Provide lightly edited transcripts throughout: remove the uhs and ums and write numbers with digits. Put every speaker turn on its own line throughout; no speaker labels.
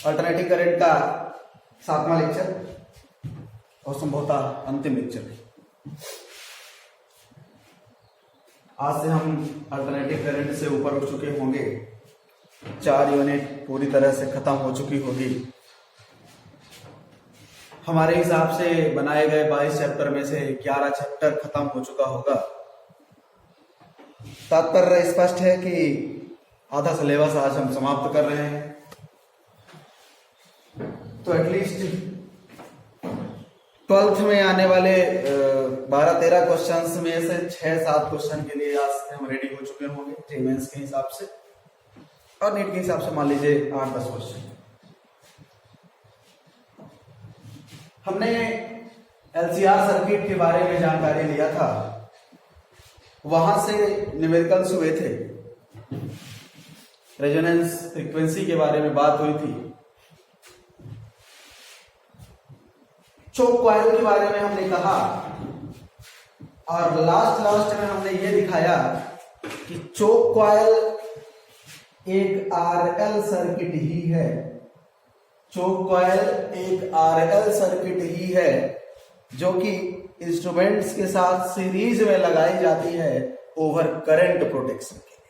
Alternative current का 7वां lecture और संभवतः अंतिम लेक्चर है। आज से हम अल्टरनेटिव करंट से ऊपर उठ चुके होंगे, 4 यूनिट पूरी तरह से खत्म हो चुकी होगी। हमारे हिसाब से बनाए गए 22 चैप्टर में से 11 चैप्टर खत्म हो चुका होगा। तात्पर्य स्पष्ट है कि आधा सिलेबस आज हम समाप्त कर रहे हैं। तो एटलीस्ट 12th में आने वाले 12-13 क्वेश्चंस में से 6-7 क्वेश्चन के लिए आज से हम रेडी हो चुके होंगे मेंस के हिसाब से, और नीट के हिसाब से मान लीजिए 8-10 क्वेश्चन। हमने एलसीआर सर्किट के बारे में जानकारी लिया था, वहां से न्यूमेरिकल्स हुए थे, रेजोनेंस फ्रीक्वेंसी के बारे में बात हुई थी, चोक कॉइल के बारे में हमने कहा, और लास्ट में हमने ये दिखाया कि चोक कॉइल एक आरएल सर्किट ही है। चोक कॉइल एक आरएल सर्किट ही है जो कि इंस्ट्रूमेंट्स के साथ सीरीज में लगाई जाती है ओवर करंट प्रोटेक्शन के लिए।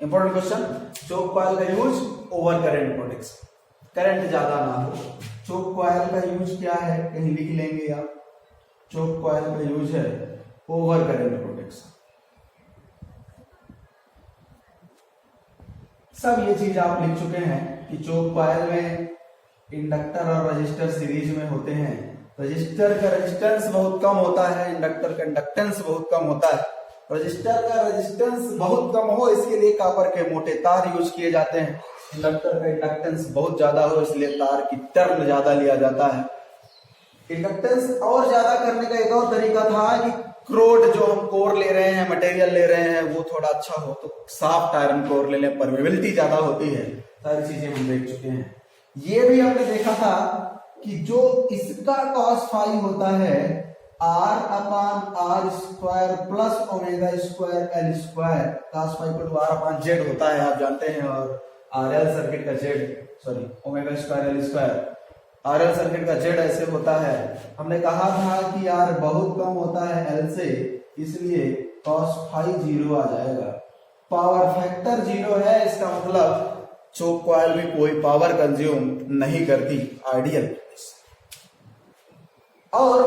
इंपॉर्टेंट क्वेश्चन, चोक कॉइल का use over current protection, current ज्यादा ना हो। चोक कॉइल का यूज क्या है, कहीं लिख लेंगे आप। चोक कॉइल का यूज है ओवर करंट प्रोटेक्शन। सब ये चीज आप लिख चुके हैं कि चोक कॉइल में इंडक्टर और रजिस्टर सीरीज में होते हैं। रजिस्टर का रेजिस्टेंस बहुत कम होता है, इंडक्टर का इंडक्टेंस बहुत कम होता है। रजिस्टर का रेजिस्टेंस बहुत कम हो इसके लिए कॉपर के मोटे तार यूज किए जाते हैं। इंडक्टर का इंडक्टेंस बहुत ज्यादा हो इसलिए तार की टर्न ज्यादा लिया जाता है। इंडक्टेंस और ज्यादा करने का एक और तरीका था कि क्रोड जो हम कोर ले रहे हैं, मटेरियल ले रहे हैं, वो थोड़ा अच्छा हो तो सॉफ्ट आयरन कोर ले लें, परमेबिलिटी ज्यादा होती है। सारी चीजें हम देख चुके हैं। ये भी हमने देखा था कि जो इसका cos फाई होता है R/R² plus omega square L square, cos phi को R/Z होता है, आप जानते हैं। और RL सर्किट का omega square L square, RL circuit का Z ऐसे होता है। हमने कहा था कि R बहुत कम होता है L से, इसलिए cos फाई 0 आ जाएगा। पावर फैक्टर 0 है, इसका मतलब चोक कॉइल में कोई पावर कंज्यूम नहीं करती आइडियल, और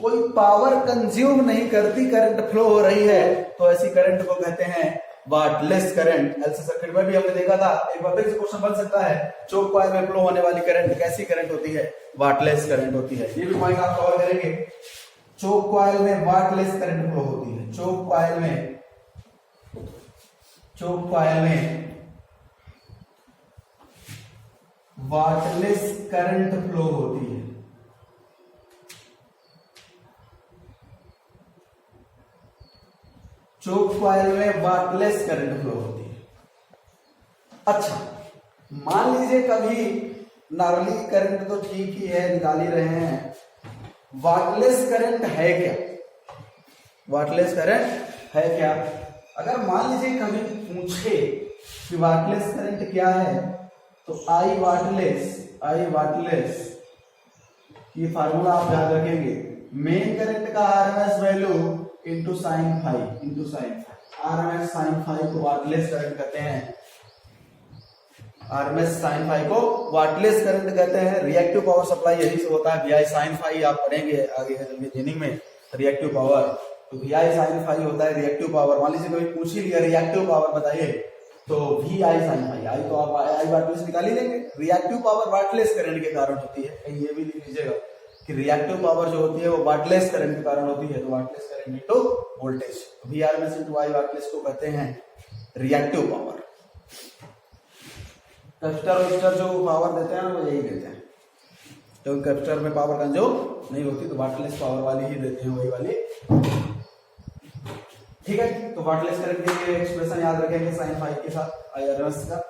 कोई पावर कंज्यूम नहीं करती, करंट फ्लो हो रही है, तो ऐसी करंट को कहते हैं वाटलेस करंट। एलसी सर्किट में भी हमने देखा था, एक बार फिर से क्वेश्चन बन सकता है, चोक कॉइल में फ्लो होने वाली करंट कैसी करंट होती है, वाटलेस करंट होती है। ये भी पॉइंट आप कवर करेंगे। चोक कॉइल में वाटलेस करंट फ्लो होती है। चोक कॉइल में वाटलेस करंट फ्लो होती है। चोक कॉइल में वाटलेस करंट फ्लो होती है। अच्छा, मान लीजिए कभी नॉर्मली करंट तो ठीक ही है, निकाल ही रहे हैं, वाटलेस करंट है क्या? वाटलेस करंट है क्या? अगर मान लीजिए कभी पूछे कि वाटलेस करंट क्या है, तो आई वाटलेस ये फार्मूला आप याद रखेंगे, मेन करंट का RMS value into sine phi, RMS sine phi को वाटलेस करंट कहते हैं। आरएमएस साइन फाई को वाटलेस करंट कहते हैं। रिएक्टिव पावर सप्लाई यही से होता है, VI साइन फाई आप पढ़ेंगे आगे इंजीनियरिंग में, रिएक्टिव पावर। तो VI साइन फाई होता है रिएक्टिव पावर। मान लीजिए कभी पूछ ही लिया रिएक्टिव पावर बताइए, तो VI साइन फाई, आई तो आप आई वाटलेस निकाल ही लेंगे। रिएक्टिव पावर वाटलेस करंट के कारण होती है, कहीं ये भी लिख लीजिएगा कि रिएक्टिव पावर जो होती है वो वाटलेस करंट के कारण होती है। तो wattless current into voltage, VRMS into I wattless को कहते हैं रिएक्टिव पावर। कैपेसिटर जो पावर देते हैं वो यही देते हैं, तो कैपेसिटर में पावर कंज्यूम नहीं होती, तो वाटलेस पावर वाली ही देते हैं, वही वाली। ठीक है, तो वाटलेस करंट के लिए एक्सप्रेशन याद रखेंगे साइन फाई के साथ आरएमएस का।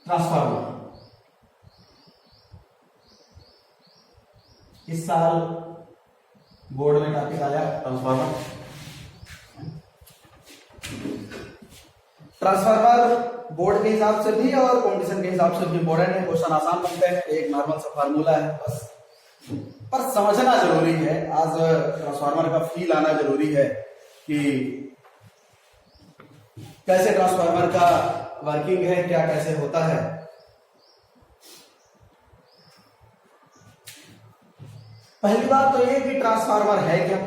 ट्रांसफार्मर, साल बोर्ड में टॉपिक आया ट्रांसफार्मर। ट्रांसफार्मर बोर्ड के हिसाब से भी और कंपटीशन के हिसाब से भी इंपॉर्टेंट है। क्वेश्चन आसान बनते हैं, एक नॉर्मल सा फार्मूला है बस, पर समझना जरूरी है। आज ट्रांसफार्मर का फील आना जरूरी है कि कैसे ट्रांसफार्मर का वर्किंग है, क्या कैसे होता है। पहली बात तो ये कि ट्रांसफार्मर है क्या?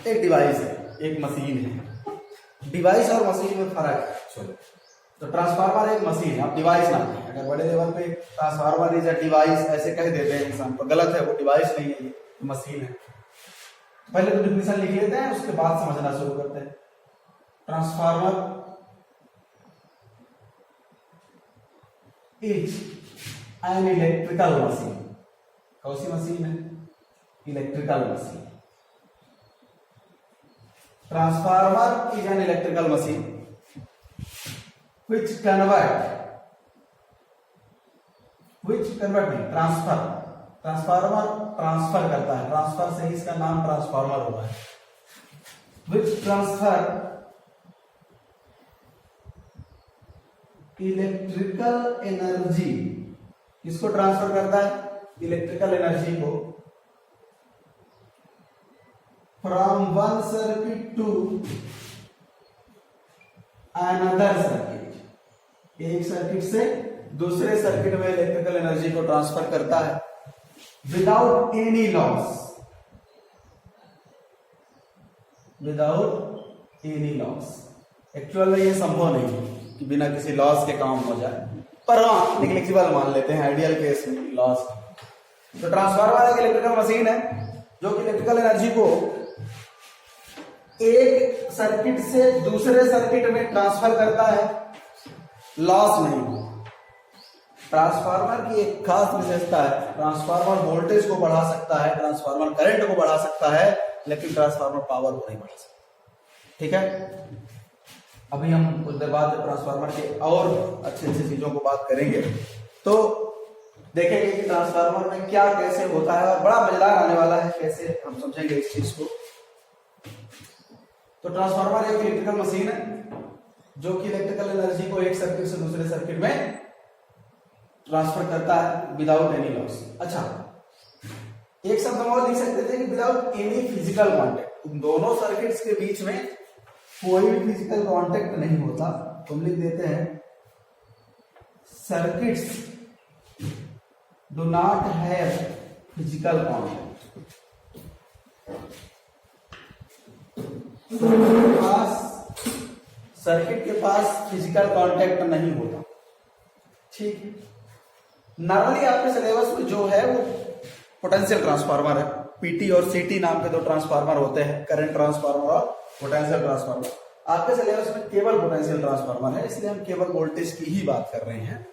एक डिवाइस है, एक मशीन है। डिवाइस और मशीन में फर्क है एक्चुअली। तो ट्रांसफार्मर एक मशीन है, आप डिवाइस ना कहें। अगर बड़े लेवल पे ट्रांसफार्मर इज अ डिवाइस ऐसे कह देते हैं इंसान, तो गलत है, वो डिवाइस नहीं है, ये मशीन है। पहले तो डिफिनेशन लिख लेते हैं, उसके बाद समझना शुरू करते हैं। Transformer is an electrical machine. कौन सी मशीन है? Electrical machine. Transformer is an electrical machine which transformer transfer करता है, ट्रांसफर से ही इसका नाम ट्रांसफार्मर हुआ है। which ट्रांसफर इलेक्ट्रिकल एनर्जी, किसको ट्रांसफर करता है? इलेक्ट्रिकल एनर्जी को from one circuit to another circuit, एक सर्किट से दूसरे सर्किट में इलेक्ट्रिकल एनर्जी को ट्रांसफर करता है without any loss, without any loss. Actual में ये संभव नहीं है कि बिना किसी लॉस के काम हो जाए, पर हाँ नेग्लिजिबल मान लेते हैं आइडियल केस में लॉस। तो ट्रांसफार्मर एक इलेक्ट्रिकल मशीन है जो कि इलेक्ट्रिकल एनर्जी को एक सर्किट से दूसरे सर्किट में ट्रांसफर करता है, लॉस नहीं। ट्रांसफार्मर की एक खास विशेषता है, ट्रांसफार्मर वोल्टेज को बढ़ा सकता है, ट्रांसफार्मर करंट को बढ़ा सकता है, लेकिन ट्रांसफार्मर पावर को नहीं बढ़ा सकता। ठीक है, अभी हम कुछ देर बाद ट्रांसफार्मर के और अच्छी अच्छी चीजों को बात करेंगे, तो देखेंगे कि ट्रांसफार्मर में क्या कैसे होता है, और बड़ा मजेदार आने वाला है, कैसे हम समझेंगे इस चीज को। तो ट्रांसफार्मर एक इलेक्ट्रिकल मशीन है जो कि इलेक्ट्रिकल एनर्जी को एक सर्किट से दूसरे सर्किट में ट्रांसफर करता है विदाउट एनी लॉस। अच्छा, एक शब्द हम और लिख सकते थे कि विदाउट एनी फिजिकल कांटेक्ट। उन दोनों सर्किट्स के बीच में कोई भी फिजिकल कांटेक्ट नहीं होता, तो हम लिख देते हैं circuits do not have physical contact. Circuit के पास फिजिकल कांटेक्ट नहीं होता। ठीक, नॉर्मली आपके सिलेबस में जो है वो पोटेंशियल ट्रांसफार्मर है, पीटी और सीटी नाम के दो ट्रांसफार्मर होते हैं, करंट ट्रांसफार्मर और पोटेंशियल ट्रांसफार्मर। आपके सिलेबस में केवल पोटेंशियल ट्रांसफार्मर है, इसलिए हम केवल वोल्टेज की ही बात कर रहे हैं।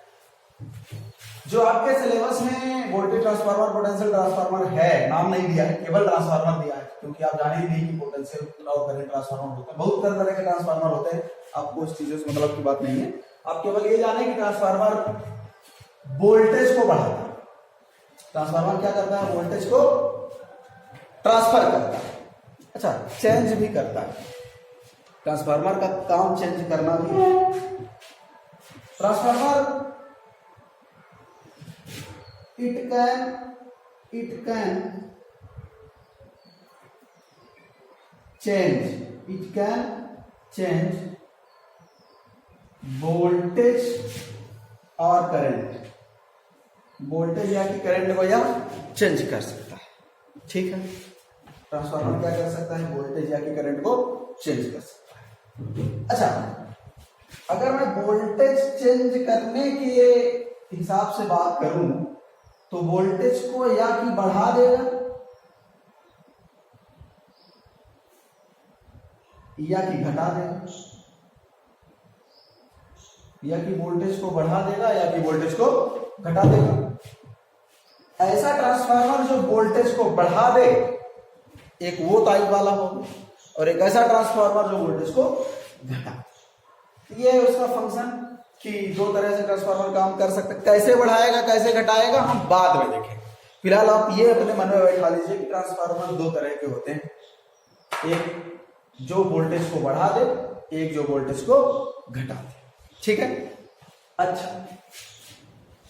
जो आपके सिलेबस में वोल्टेज ट्रांसफार्मर पोटेंशियल ट्रांसफार्मर है, नाम नहीं दिया है, केवल ट्रांसफार्मर दिया है, क्योंकि आप जान ही नहीं कि पोटेंशियल और करंट ट्रांसफार्मर होता है। बहुत तरह के ट्रांसफार्मर होते हैं, आपको उस चीजों से मतलब की बात नहीं है। आप केवल ये जाने कि ट्रांसफार्मर वोल्टेज को बढ़ाता है। ट्रांसफार्मर क्या करता है? वोल्टेज को ट्रांसफर करता है। अच्छा, चेंज भी करता है। ट्रांसफार्मर का काम चेंज करना भी है। Transformer it can change voltage और करंट, वोल्टेज या कि करंट को या चेंज कर सकता है। ठीक है, ट्रांसफार्मर क्या कर सकता है? वोल्टेज या कि करंट को चेंज कर सकता है। अच्छा, अगर मैं वोल्टेज चेंज करने के हिसाब से बात करूं तो वोल्टेज को या कि बढ़ा देगा या कि घटा देगा, या कि वोल्टेज को बढ़ा देगा या कि वोल्टेज को घटा देगा। ऐसा ट्रांसफार्मर जो वोल्टेज को बढ़ा दे, एक वो टाइप वाला होगा, और एक ऐसा ट्रांसफार्मर जो वोल्टेज को घटा, ये है उसका फंक्शन। कि दो तरह से ट्रांसफार्मर काम कर सकते, कैसे बढ़ाएगा कैसे घटाएगा हम बाद में देखेंगे। फिलहाल आप ये अपने मन में बैठा लीजिए कि ट्रांसफार्मर दो तरह के होते हैं, एक जो वोल्टेज को बढ़ा दे, एक जो वोल्टेज को घटा दे, ठीक है। अच्छा,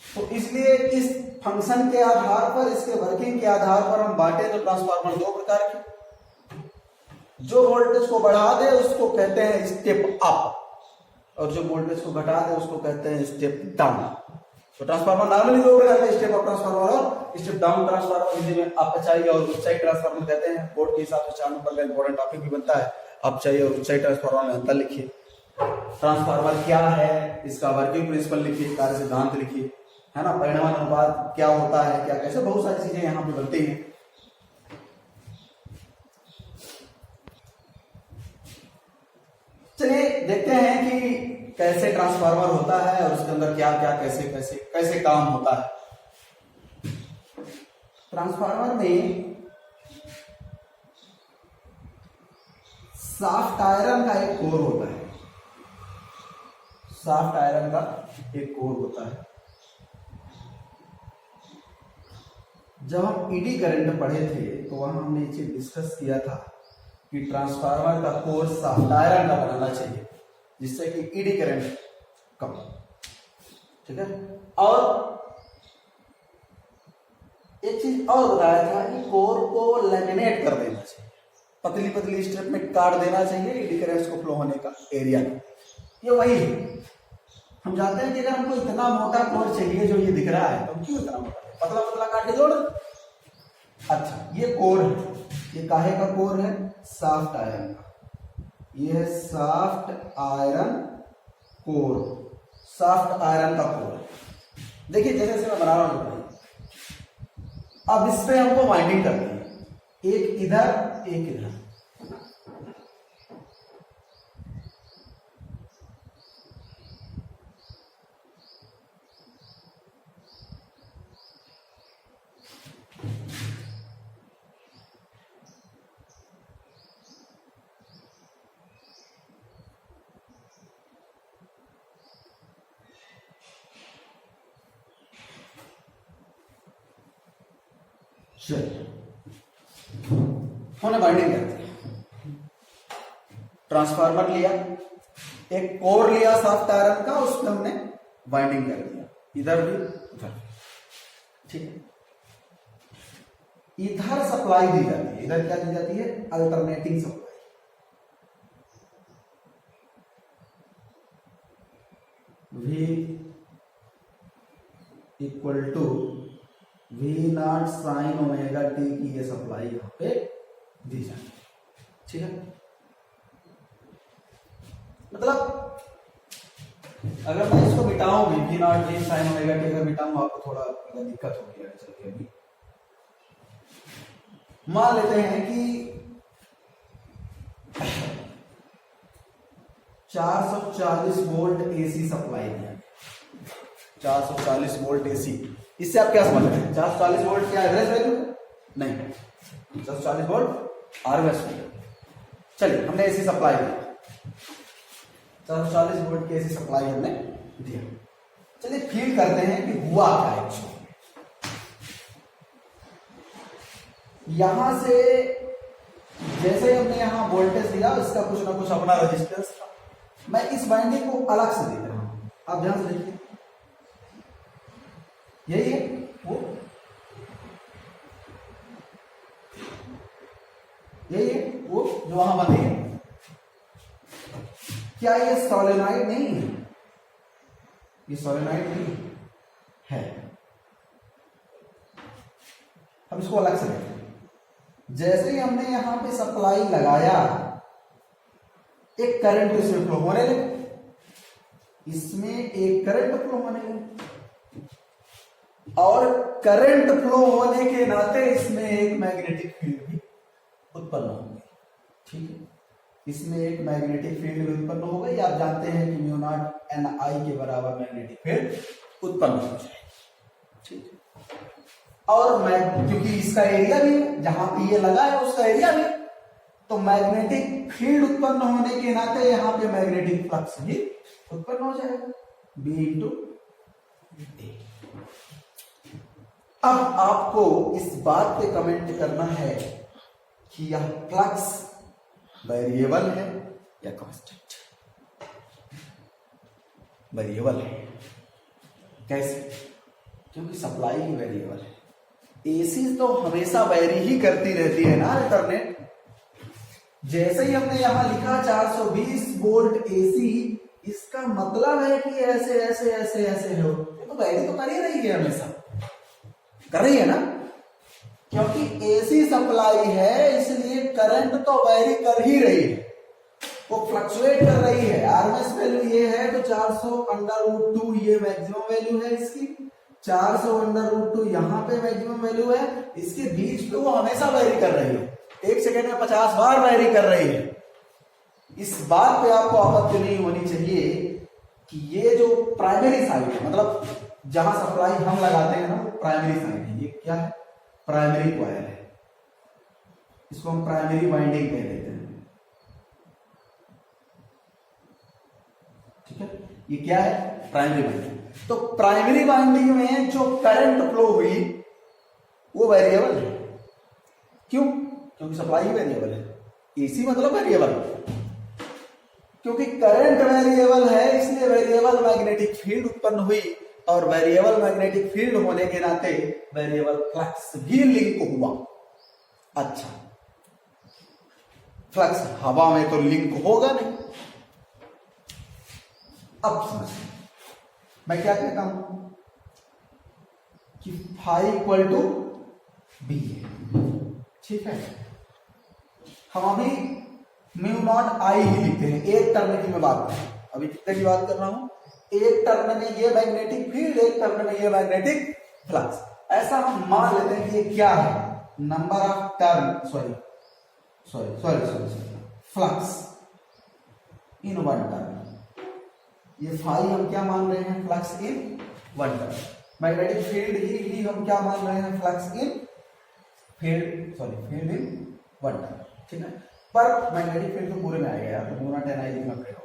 तो इसलिए इस फंक्शन के आधार पर, इसके वर्किंग के आधार पर हम बांटे तो ट्रांसफार्मर दो प्रकार के, जो वोल्टेज को बढ़ा दे उसको कहते हैं स्टेप अप, और जो वोल्टेज को घटा दे उसको कहते हैं स्टेप डाउन। तो ट्रांसफार्मर नॉर्मली दो प्रकार के, स्टेप अप ट्रांसफार्मर और स्टेप डाउन ट्रांसफार्मर, हिंदी में अपचाई और उच्चाई ट्रांसफार्मर कहते हैं। बोर्ड के हिसाब से 4 नंबर का इंपॉर्टेंट टॉपिक भी बनता है, अपचाई और उच्चाई ट्रांसफार्मर में अंतर लिखिए, ट्रांसफार्मर क्या है, इसका वर्किंग प्रिंसिपल लिखिए, कार्य सिद्धांत लिखिए, है ना, परिमाण अनुपात क्या होता है, क्या कैसे, बहुत सारी चीजें यहाँ पे बनती हैं। चलिए देखते हैं कि कैसे ट्रांसफार्मर होता है और उसके अंदर क्या क्या कैसे कैसे कैसे काम होता है। ट्रांसफार्मर में साफ्ट आयरन का एक कोर होता है, साफ्ट आयरन का एक कोर होता है। जब हम ईडी करंट पढ़े थे तो वहां हमने ये चीज डिस्कस किया था कि ट्रांसफार्मर का कोर साफ्ट आयरन का बनाना चाहिए जिससे कि ईडी करंट कम, ठीक है। और एक चीज और बताया था कि कोर को लैमिनेट कर देना चाहिए, पतली पतली स्ट्रिप में काट देना चाहिए ईडी करंट्स को फ्लो होने का एरिया। ये वही है, हम जानते हैं कि अगर हमको इतना मोटा कोर चाहिए जो ये दिख रहा है तो क्यों इतना मोटा, पतला पतला काट के जोड़। अच्छा, ये कोर है, ये काहे का कोर है, साफ्ट आयरन का, ये है soft iron core, soft iron का कोर। देखिए जैसे जैसे मैं बना रहा हूं, अब इस पे हमको वाइंडिंग करनी है, एक इधर एक इधर, हमने बाइंडिंग कर दी, ट्रांसफार्मर लिया, एक कोर लिया साफ्ट आयरन का, उसमें हमने बाइंडिंग कर दिया, इधर भी उधर, ठीक है। इधर सप्लाई दी जाती है, इधर क्या दी जाती है, alternating supply, V equal to V0 sine omega T की ये सप्लाई यहां पे दी जाती है, ठीक है। मतलब अगर मैं इसको मिटाऊं भी, V0 V sign omega T अगर मिटाऊं आपको थोड़ा दिक्कत होगी आगे चल के। अभी मान लेते हैं कि 440 वोल्ट एसी सप्लाई है, 440 वोल्ट एसी। इससे आप क्या समझ रहे हैं, 440 वोल्ट क्या एवरेज वैल्यू नहीं, 440 वोल्ट आरएमएस वैल्यू। चलिए हमने एसी सप्लाई दिया, 440 वोल्ट की एसी सप्लाई हमने दिया। चलिए फील करते हैं कि हुआ क्या है। यहां से जैसे हमने यहां वोल्टेज दिया, इसका कुछ ना कुछ अपना रेजिस्टेंस था, मैं इस वाइंडिंग को अलग से दे रहा हूं, आप ध्यान से देखिए, यही है वो, यही है वो जो वहां बंधी है। क्या ये सोलेनॉइड नहीं है, ये सोलेनॉइड नहीं है, हम इसको अलग से देखें। जैसे ही हमने यहां पे सप्लाई लगाया, एक करंट इसमें फ्लो होने लगे, इसमें एक करंट फ्लो होने लगे, और करंट फ्लो होने के नाते इसमें एक मैग्नेटिक फील्ड भी उत्पन्न होगी, ठीक है। इसमें एक मैग्नेटिक फील्ड भी उत्पन्न हो गई। आप जानते हैं कि म्यू नॉट एन आई के बराबर मैग्नेटिक फील्ड उत्पन्न हो जाए, ठीक है। और क्योंकि इसका एरिया भी है, जहां पे ये लगा है उसका एरिया भी, तो मैग्नेटिक फील्ड उत्पन्न होने के नाते यहां पे मैग्नेटिक फ्लक्स भी उत्पन्न हो जाएगा। B into A। अब आपको इस बात पे कमेंट करना है कि यह फ्लक्स वेरिएबल है या कांस्टेंट। वेरिएबल है। कैसे? क्योंकि सप्लाई ही वेरिएबल है। एसी तो हमेशा वेरी ही करती रहती है ना अल्टरनेट। जैसे ही हमने यहां लिखा 420 वोल्ट एसी, इसका मतलब है कि ऐसे ऐसे ऐसे ऐसे हो, तो वेरी तो कर ही रही है, हमेशा कर रही है ना, क्योंकि एसी सप्लाई है, इसलिए करंट तो वेरी कर ही रही है, वो फ्लक्चुएट कर रही है। आरएमएस वैल्यू ये है तो 400√2 ये मैक्सिमम वैल्यू है इसकी, 400√2 यहाँ पे मैक्सिमम वैल्यू है, इसके बीच पे वो हमेशा वेरी कर रही है, 1 सेकेंड में 50 बार वेरी कर रही है। इस बात पे आपको आपत्ति नहीं होनी चाहिए कि ये जो प्राइमरी साइड है, मतलब जहां सप्लाई हम लगाते हैं ना, वो प्राइमरी साइड है। ये क्या है? प्राइमरी कॉइल है, इसको हम प्राइमरी वाइंडिंग कह देते हैं। ठीक है, ये क्या है? Primary winding. तो प्राइमरी वाइंडिंग में जो करंट फ्लो हुई वो वेरिएबल है। क्यों? क्योंकि सप्लाई वेरिएबल है, एसी मतलब वेरिएबल। क्योंकि करंट वेरिएबल है, इसलिए वेरिएबल मैग्नेटिक फील्ड उत्पन्न हुई, और वेरिएबल मैग्नेटिक फील्ड होने के नाते वेरिएबल फ्लक्स भी लिंक हुआ। अच्छा, फ्लक्स हवा में तो लिंक होगा नहीं। अब समझिए मैं क्या कहता हूं कि फाई इक्वल टू बी है। ठीक है, हम अभी म्यू नॉट आई ही लिखते हैं। एक टर्न की मैं बात कर रहा हूं, अभी कितने की बात कर रहा हूं? एक टर्न में ये मैग्नेटिक फील्ड, एक टर्न में ये मैग्नेटिक फ्लक्स। ऐसा हम मान लेते हैं कि ये क्या है? Number of turn, sorry flux in one turn. ये फाई हम क्या मान रहे हैं? Flux in one turn. Magnetic field ही हम क्या मान रहे हैं? Flux in field in one turn. ठीक है, पर मैग्नेटिक फील्ड तो पूरे में आएगा यार, तो पूरा 10 आई लिखना पड़ेगा।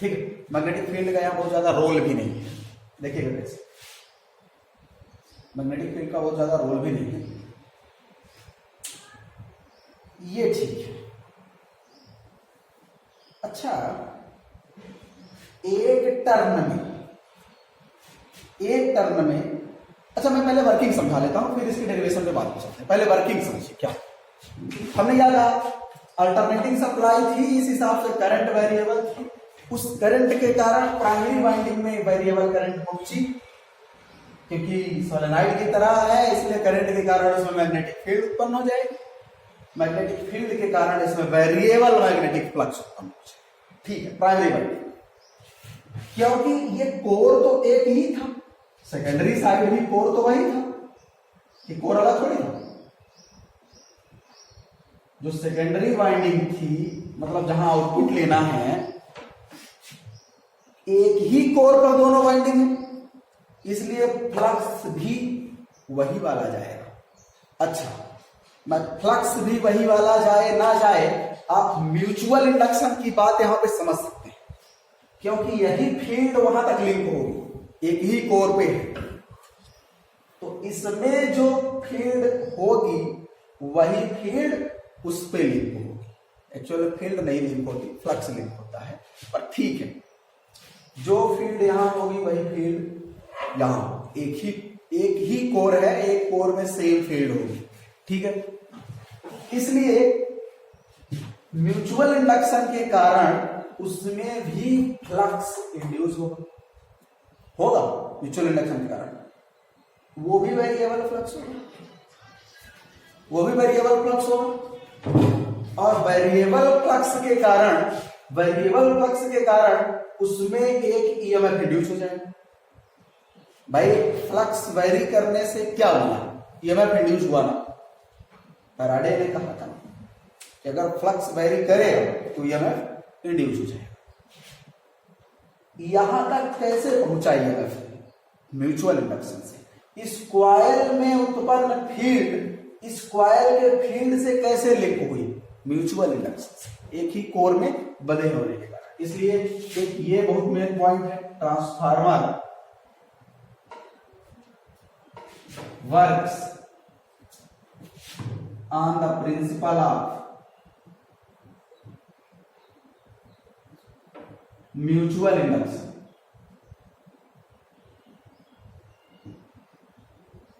ठीक है, मैग्नेटिक फील्ड का यहाँ बहुत ज्यादा रोल भी नहीं है। देखिएगा कैसे, मैग्नेटिक फील्ड का बहुत ज्यादा रोल भी नहीं है। ये ठीक है। अच्छा, एक टर्न में अच्छा, मैं पहले वर्किंग समझा लेता हूं, फिर इसकी डेरिवेशन पे बात कर सकते हैं। पहले वर्किंग समझिए। क्या हमने क्या कहा? अल्टरनेटिंग सप्लाई थी, इस हिसाब से करंट वेरिएबल थी। उस करंट के कारण प्राइमरी वाइंडिंग में वेरिएबल करंट पहुंची, क्योंकि सोलेनॉइड की तरह है, इसलिए करंट के कारण उसमें मैग्नेटिक फील्ड उत्पन्न हो जाएगी। मैग्नेटिक फील्ड के कारण इसमें वेरिएबल मैग्नेटिक फ्लक्स उत्पन्न हो जाएगा। ठीक है, प्राइमरी वाइंडिंग, क्योंकि ये कोर तो एक ही था, सेकेंडरी साइड भी कोर तो वही था, कि कोर अलग थोड़ी था। जो सेकेंडरी वाइंडिंग थी, मतलब जहां आउटपुट लेना है, एक ही कोर पर दोनों वाइंडिंग है, इसलिए फ्लक्स भी वही वाला जाएगा। अच्छा, मैं फ्लक्स भी वही वाला जाए ना जाए, आप म्यूचुअल इंडक्शन की बात यहां पे समझ सकते हैं, क्योंकि यही फील्ड वहां तक लिंक होगी, एक ही कोर पे है, तो इसमें जो फील्ड होगी वही फील्ड उस पे लिंक होगी। एक्चुअली फील्ड नहीं लिंक होती, फ्लक्स लिंक होता है, पर ठीक है, जो फील्ड यहां होगी वही फील्ड यहां, एक ही कोर है, एक कोर में सेम फील्ड होगी। ठीक है, इसलिए म्यूचुअल इंडक्शन के कारण उसमें भी फ्लक्स इंड्यूस होगा म्यूचुअल इंडक्शन के कारण, वो भी वेरिएबल फ्लक्स होगा, और वेरिएबल फ्लक्स के कारण उसमें एक ईएमएफ इंड्यूस हो जाएगा। भाई फ्लक्स वेरी करने से क्या हुआ? ईएमएफ इंड्यूस हुआ ना। फैराडे ने कहा था कि अगर फ्लक्स वेरी करे तो ईएमएफ इंड्यूस हो जाएगा। यहां तक कैसे पहुंचा ईएमएफ? म्यूचुअल इंडक्शन से। इस कॉइल में उत्पन्न फील्ड इस कॉइल के फील्ड से कैसे लिंक हुई? म्यूचुअल इंडक्शन से, एक ही कोर में बंधे होने के कारण। इसलिए एक ये बहुत मेन पॉइंट है, transformer works on the principle of mutual induction.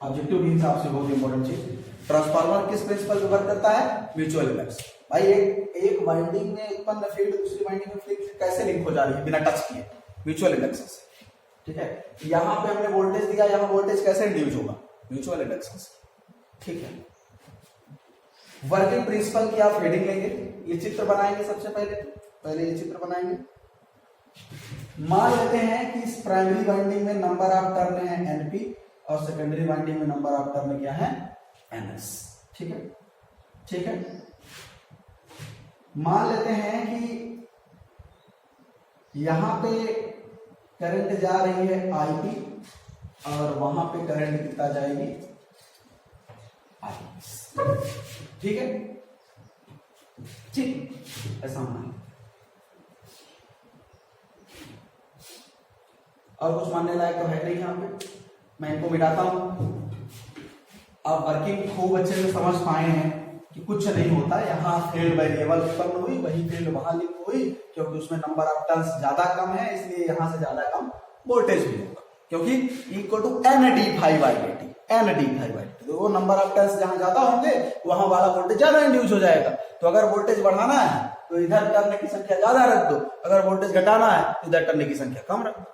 Objective के हिसाब से बहुत इंपॉर्टेंट चीज, ट्रांसफार्मर किस प्रिंसिपल पे वर्क करता है? Mutual induction. भाई एक वाइंडिंग में उत्पन्न फील्ड दूसरी वाइंडिंग में फील्ड कैसे लिंक हो जा रही है बिना टच किए? म्यूचुअल इंडक्शन से। ठीक है, यहां पे हमने वोल्टेज दिया, यहां वोल्टेज कैसे इंड्यूस होगा? म्यूचुअल इंडक्शन से। ठीक है, वर्किंग प्रिंसिपल की आप हेडिंग लेंगे, ये चित्र बनाएंगे सबसे पहले ये चित्र बनाएंगे। मान लेते हैं कि इस प्राइमरी वाइंडिंग में नंबर ऑफ टर्न है एनपी और सेकेंडरी वाइंडिंग में नंबर ऑफ टर्न क्या है? एनएस। ठीक है, ठीक है। मान लेते हैं कि यहां पे करंट जा रही है आईपी और वहां पे करंट कितना जाएगी? आई। ठीक है, ठीक, ऐसा होना। और कुछ मानने लायक तो है नहीं यहाँ पे, मैं इनको मिटाता हूं। आप वर्किंग खूब अच्छे से समझ पाए हैं कि कुछ नहीं होता, यहाँ फील्ड वेरिएबल उत्पन्न हुई, वही फील्ड वहां लिंक हुई, क्योंकि उसमें नंबर ऑफ टर्न्स ज्यादा कम है, इसलिए यहां से ज्यादा कम वोल्टेज भी होगा, क्योंकि equal to N D five by D T, N D five by D. तो वो नंबर ऑफ टर्न्स जहां ज्यादा होंगे वहां वाला वोल्टेज ज्यादा इंड्यूस हो जाएगा। तो अगर वोल्टेज बढ़ाना है तो इधर टर्न की संख्या ज्यादा रख दो, अगर वोल्टेज घटाना है तो इधर टर्न की संख्या कम रख दो,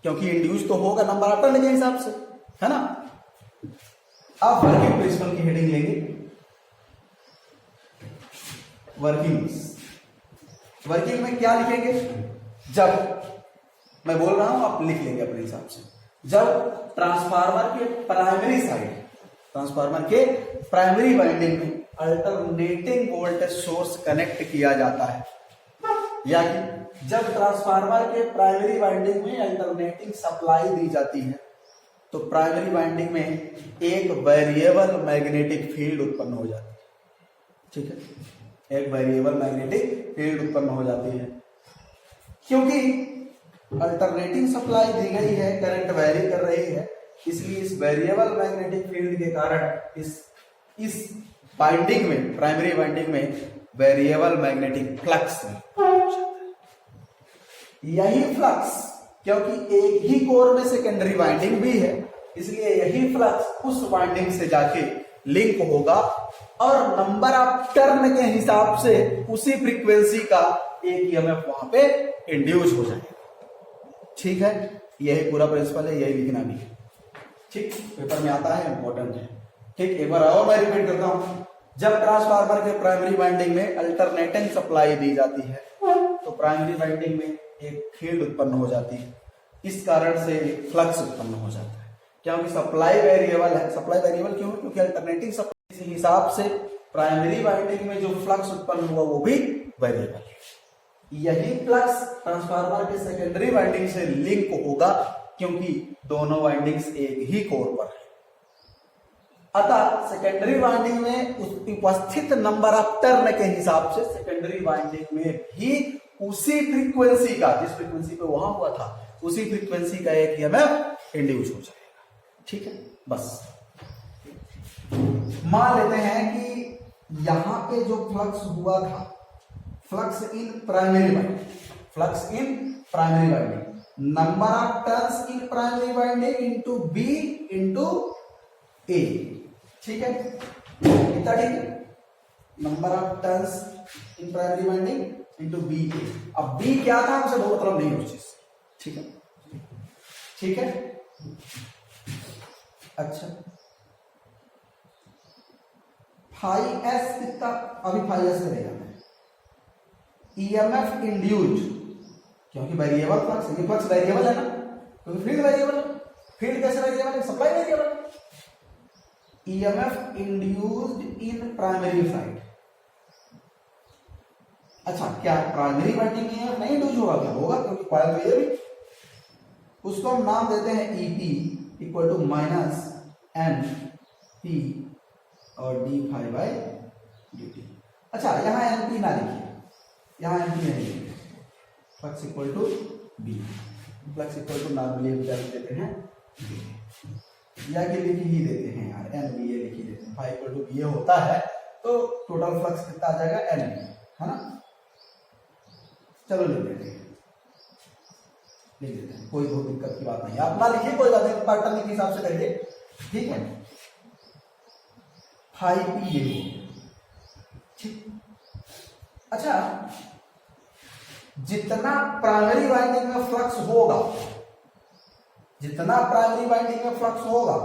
क्योंकि इंड्यूस तो होगा नंबर ऑफ टर्न के हिसाब से, है ना। आप वर्किंग प्रिंसिपल की हेडिंग लेंगे, वर्किंग में क्या लिखेंगे? जब मैं बोल रहा हूं आप लिख लेंगे अपने हिसाब से। जब ट्रांसफार्मर के प्राइमरी साइड, ट्रांसफार्मर के प्राइमरी वाइंडिंग में अल्टरनेटिंग वोल्टेज सोर्स कनेक्ट किया जाता है, या कि जब ट्रांसफार्मर के प्राइमरी वाइंडिंग में अल्टरनेटिंग सप्लाई दी जाती है, तो प्राइमरी वाइंडिंग में एक वेरिएबल मैग्नेटिक फील्ड उत्पन्न हो जाती है। ठीक है, एक वेरिएबल मैग्नेटिक फील्ड उत्पन्न हो जाती है, क्योंकि अल्टरनेटिंग सप्लाई दी गई है, करंट वेरी कर रही है, इसलिए इस वेरिएबल मैग्नेटिक फील्ड के कारण इस वाइंडिंग में, प्राइमरी वाइंडिंग में वेरिएबल मैग्नेटिक फ्लक्स यही फ्लक्स, क्योंकि एक ही कोर में सेकेंडरी वाइंडिंग भी है, इसलिए यही फ्लक्स उस वाइंडिंग से जाके लिंक होगा और नंबर ऑफ टर्न के हिसाब से उसी फ्रीक्वेंसी का एक ईएमएफ वहां पे इंड्यूस हो जाएगा। ठीक है, यही पूरा प्रिंसिपल है, यही लिखना भी है। ठीक, पेपर में आता है, इंपॉर्टेंट है। ठीक, एक बार और मैं रिपीट करता हूं। जब ट्रांसफार्मर के प्राइमरी वाइंडिंग में अल्टरनेटिंग सप्लाई दी जाती है, तो प्राइमरी वाइंडिंग में एक फील्ड उत्पन्न हो जाती है, इस कारण से एक फ्लक्स उत्पन्न हो जाता है, क्योंकि सप्लाई वेरिएबल है। सप्लाई वेरिएबल क्यों? क्योंकि अल्टरनेटिंग सप्लाई के हिसाब से प्राइमरी वाइंडिंग में जो फ्लक्स उत्पन्न हुआ वो भी वेरिएबल है। यही फ्लक्स ट्रांसफार्मर के सेकेंडरी वाइंडिंग से लिंक होगा, क्योंकि दोनों वाइंडिंग्स एक ही कोर पर है। अतः सेकेंडरी वाइंडिंग में उपस्थित नंबर ऑफ टर्न के हिसाब से सेकेंडरी वाइंडिंग में भी उसी फ्रीक्वेंसी का, जिस फ्रीक्वेंसी पे वहां हुआ था, उसी फ्रीक्वेंसी का एक ईएमएफ इंड्यूस हो जाएगा। ठीक है, बस मान लेते हैं कि यहां पे जो फ्लक्स हुआ था, flux in primary winding, flux in primary winding, number of turns in primary winding into B into A. ठीक है, कितना? ठीक है, number of turns in primary winding into B A. अब बी क्या था हमसे दो मतलब नहीं उस चीज। ठीक है, ठीक है, अच्छा फाइव एस कितना? अभी फाइव एस करेगा ईएमएफ इंड्यूस्ड, क्योंकि वेरिएबल फ्लक्स, ये फ्लक्स वेरिएबल है ना, क्योंकि फील्ड वेरिएबल है। फील्ड कैसे वेरिएबल है? Supply variable. EMF induced in primary side. अच्छा, क्या प्राइमरी वाइंडिंग में ईएमएफ नहीं इंड्यूस होगा? क्या होगा, क्योंकि कॉइल में ये भी, उसको हम नाम देते हैं EP equal to minus N P और D five by D T. अच्छा, यहां एन पी ना लिखिए, यहां एन पी नहीं लिखिए, flux equal to B, flux equal to normally हम क्या लिख देते हैं, या कि लिख ही देते हैं यार, एन बी ए लिख ही देते हैं। फाई इक्वल टू बी ए होता है तो टोटल फ्लक्स कितना आ जाएगा, एन बी, है ना। चलो लिख देते हैं, कोई बहुत दिक्कत की बात नहीं है, अपना लिखिए, कोई बात नहीं, पैटर्न के हिसाब से करिए, ठीक है। फाई पी ए, ठीक। अच्छा, जितना प्राइमरी वाइंडिंग में फ्लक्स होगा, जितना प्राइमरी वाइंडिंग में फ्लक्स होगा,